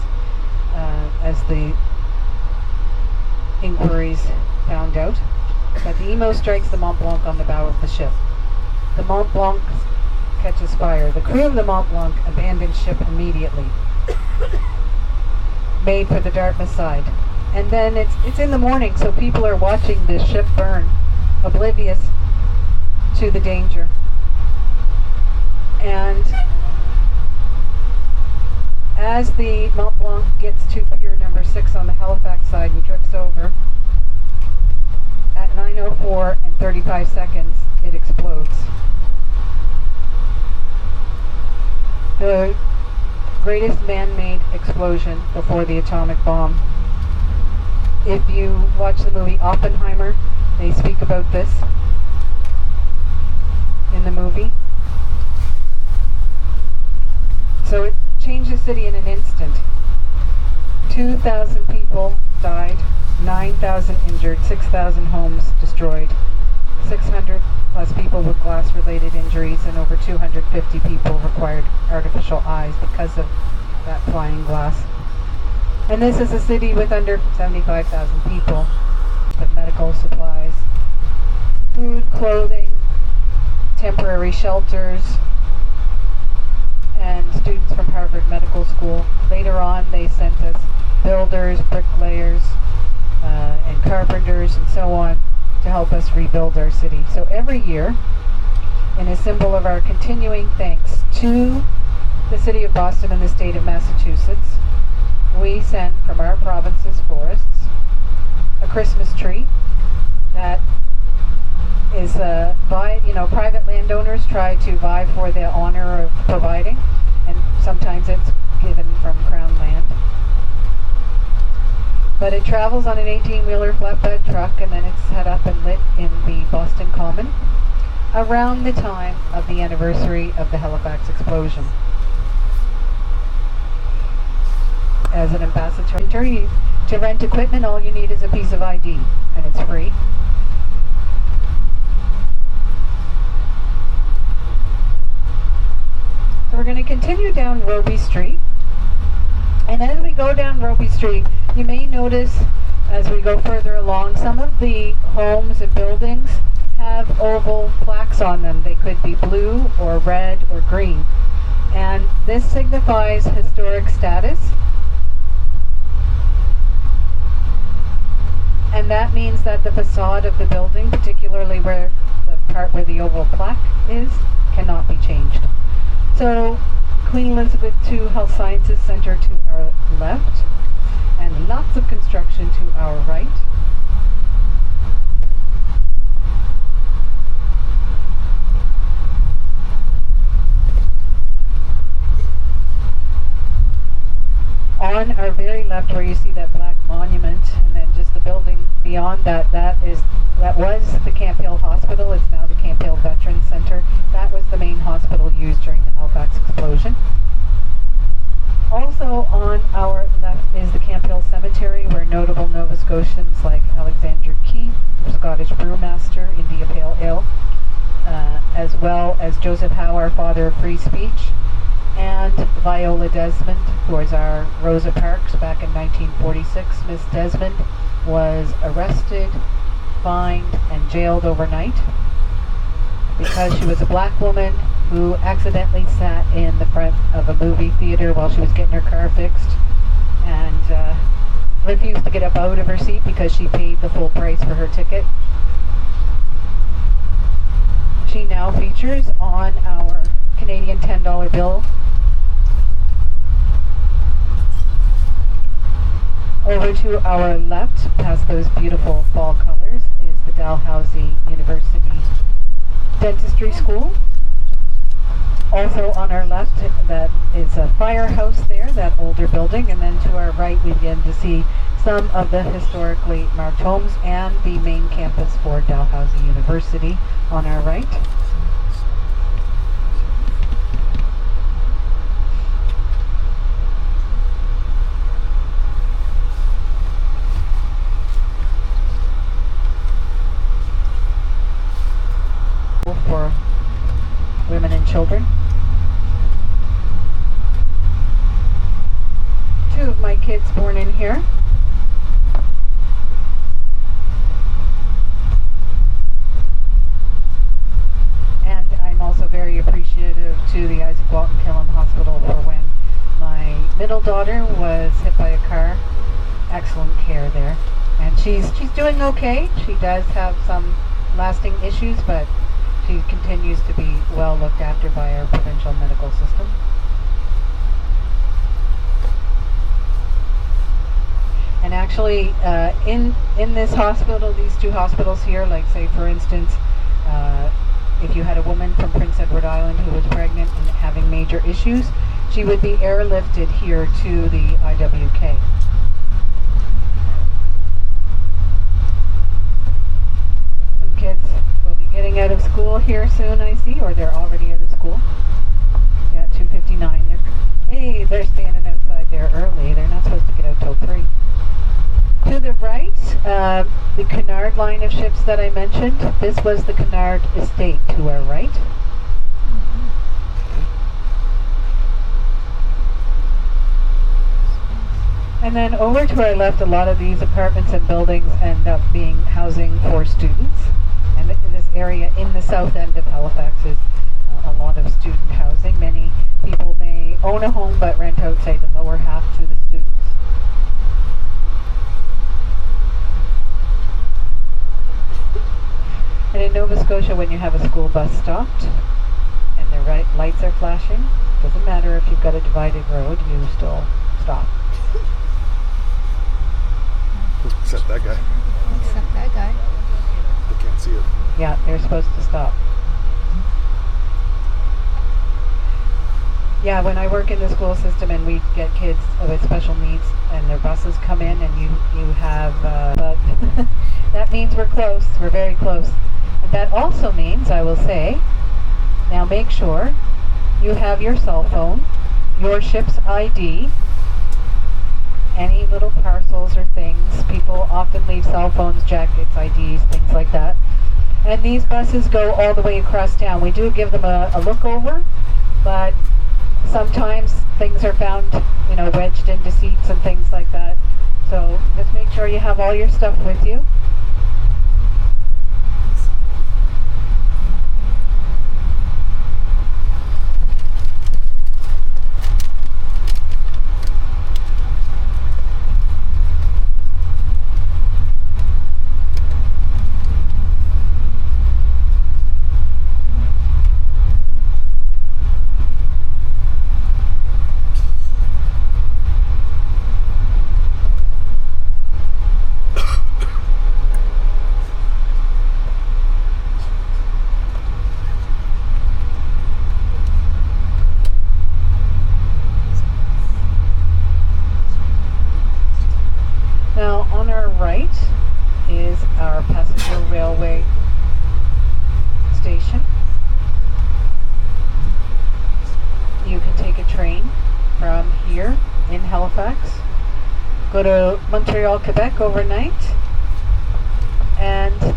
as the inquiries found out, but the Emo strikes the Mont Blanc on the bow of the ship. The Mont Blanc catches fire. The crew of the Mont Blanc abandoned ship immediately, made for the Dartmouth side. And then it's in the morning, so people are watching this ship burn, oblivious to the danger. And as the Mont Blanc gets to pier number 6 on the Halifax side and drifts over, at 9:04 and 35 seconds, it explodes. The greatest man-made explosion before the atomic bomb. If you watch the movie Oppenheimer, they speak about this in the movie. So it changed the city in an instant. 2,000 people died, 9,000 injured, 6,000 homes destroyed, 600 plus people with glass-related injuries, and over 250 people required artificial eyes because of that flying glass. And this is a city with under 75,000 people, with medical supplies, food, clothing, temporary shelters, and students from Harvard Medical School. Later on, they sent us builders, bricklayers, and carpenters, and so on, to help us rebuild our city. So every year, in a symbol of our continuing thanks to the city of Boston and the state of Massachusetts, we send from our province's forests a Christmas tree that is private landowners try to vie for the honor of providing, and sometimes it's given from Crown land. But it travels on an 18-wheeler flatbed truck, and then it's set up and lit in the Boston Common around the time of the anniversary of the Halifax explosion. As an ambassador, to rent equipment, all you need is a piece of ID, and it's free. So we're going to continue down Roby Street. And as we go down Roby Street, you may notice as we go further along, some of the homes and buildings have oval plaques on them. They could be blue or red or green. And this signifies historic status. And that means that the facade of the building, particularly where the part where the oval plaque is, cannot be changed. So Queen Elizabeth II Health Sciences Center to our left, and lots of construction to our right. On our very left, where you see that black monument, and then just the building beyond that, that was the Camp Hill Hospital. It's now the Camp Hill Veterans Center. That was the main hospital used during the Halifax explosion. Also on our left is the Camp Hill Cemetery, where notable Nova Scotians like Alexander Keith, Scottish brewmaster, India Pale Ale, as well as Joseph Howe, our father of free speech, and Viola Desmond, who was our Rosa Parks back in 1946. Miss Desmond was arrested, fined, and jailed overnight because she was a black woman who accidentally sat in the front of a movie theater while she was getting her car fixed, and refused to get up out of her seat because she paid the full price for her ticket. She now features on our Canadian $10 bill. Over to our left, past those beautiful fall colors, is the Dalhousie University Dentistry School. Also on our left, that is a firehouse there, that older building, and then to our right we begin to see some of the historically marked homes and the main campus for Dalhousie University on our right. For women and children. Two of my kids born in here. And I'm also very appreciative to the Isaac Walton Killam Hospital for when my middle daughter was hit by a car. Excellent care there. And she's doing okay. She does have some lasting issues, but she continues to be well looked after by our provincial medical system. And actually, in this hospital, these two hospitals here, like say for instance, if you had a woman from Prince Edward Island who was pregnant and having major issues, she would be airlifted here to the IWK. Some kids will be getting out of school here soon, I see, or they're already out of school. Yeah, 2:59. They're standing outside there early. They're not supposed to get out till 3. To the right, the Cunard line of ships that I mentioned. This was the Cunard estate to our right. And then over to our left, a lot of these apartments and buildings end up being housing for students. And this area in the south end of Halifax is a lot of student housing. Many people may own a home but rent out, say, the lower half to the students. And in Nova Scotia, when you have a school bus stopped and the lights are flashing, doesn't matter if you've got a divided road, you still stop. Except that guy. Except that guy. They can't see it. Yeah, they're supposed to stop. Yeah, when I work in the school system and we get kids with special needs and their buses come in and you have, but that means we're close, we're very close. And that also means, I will say, now make sure you have your cell phone, your ship's ID, any little parcels or things. People often leave cell phones, jackets, IDs, things like that. And these buses go all the way across town. We do give them a look over, but sometimes things are found, wedged into seats and things like that. So just make sure you have all your stuff with you. Is our passenger railway station. You can take a train from here in Halifax, go to Montreal, Quebec overnight, and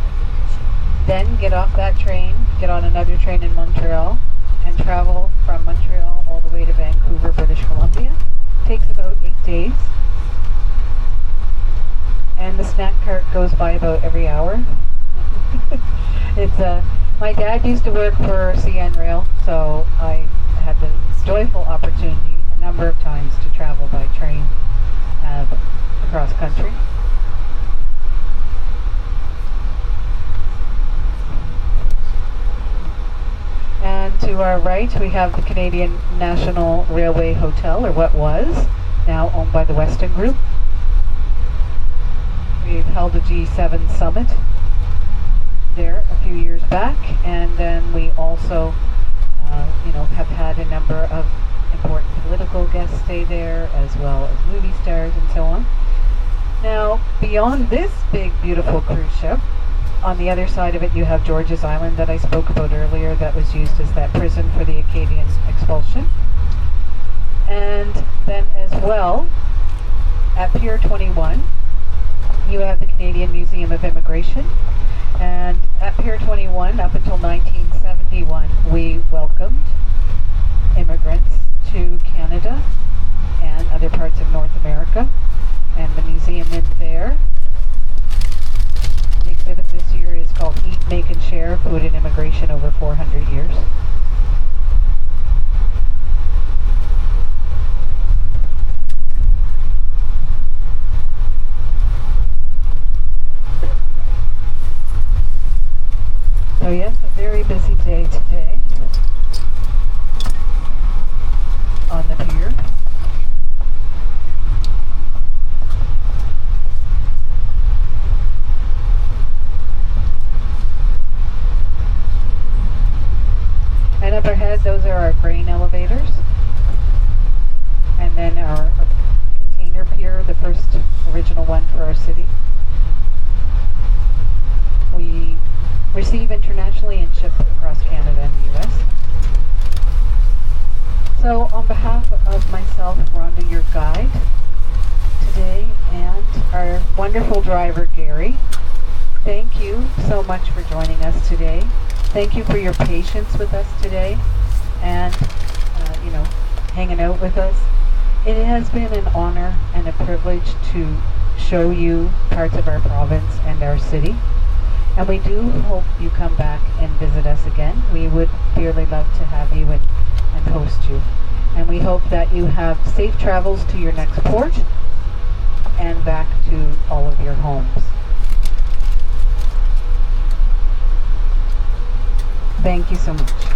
then get off that train, get on another train in Montreal, and travel from Montreal all the way to Vancouver, British Columbia. Takes about 8 days. And the snack cart goes by about every hour. My dad used to work for CN Rail, so I had the joyful opportunity a number of times to travel by train across country. And to our right, we have the Canadian National Railway Hotel, or what was, now owned by the Weston Group. held a G7 summit there a few years back, and then we also, have had a number of important political guests stay there, as well as movie stars and so on. Now, beyond this big, beautiful cruise ship, on the other side of it you have George's Island that I spoke about earlier, that was used as that prison for the Acadian expulsion. And then as well, at Pier 21, you have the Canadian Museum of Immigration. And at Pier 21, up until 1971, we welcomed immigrants to Canada and other parts of North America. And the museum in there, the exhibit this year is called Eat, Make and Share, Food and Immigration Over 400 Years. So yes, a very busy day today on the pier. And up ahead, those are our grain elevators. And then our container pier, the first original one for our city. We receive internationally and ship across Canada and the US. So on behalf of myself, Rhonda, your guide today, and our wonderful driver, Gary, thank you so much for joining us today. Thank you for your patience with us today and, hanging out with us. It has been an honor and a privilege to show you parts of our province and our city. And we do hope you come back and visit us again. We would dearly love to have you and host you. And we hope that you have safe travels to your next port and back to all of your homes. Thank you so much.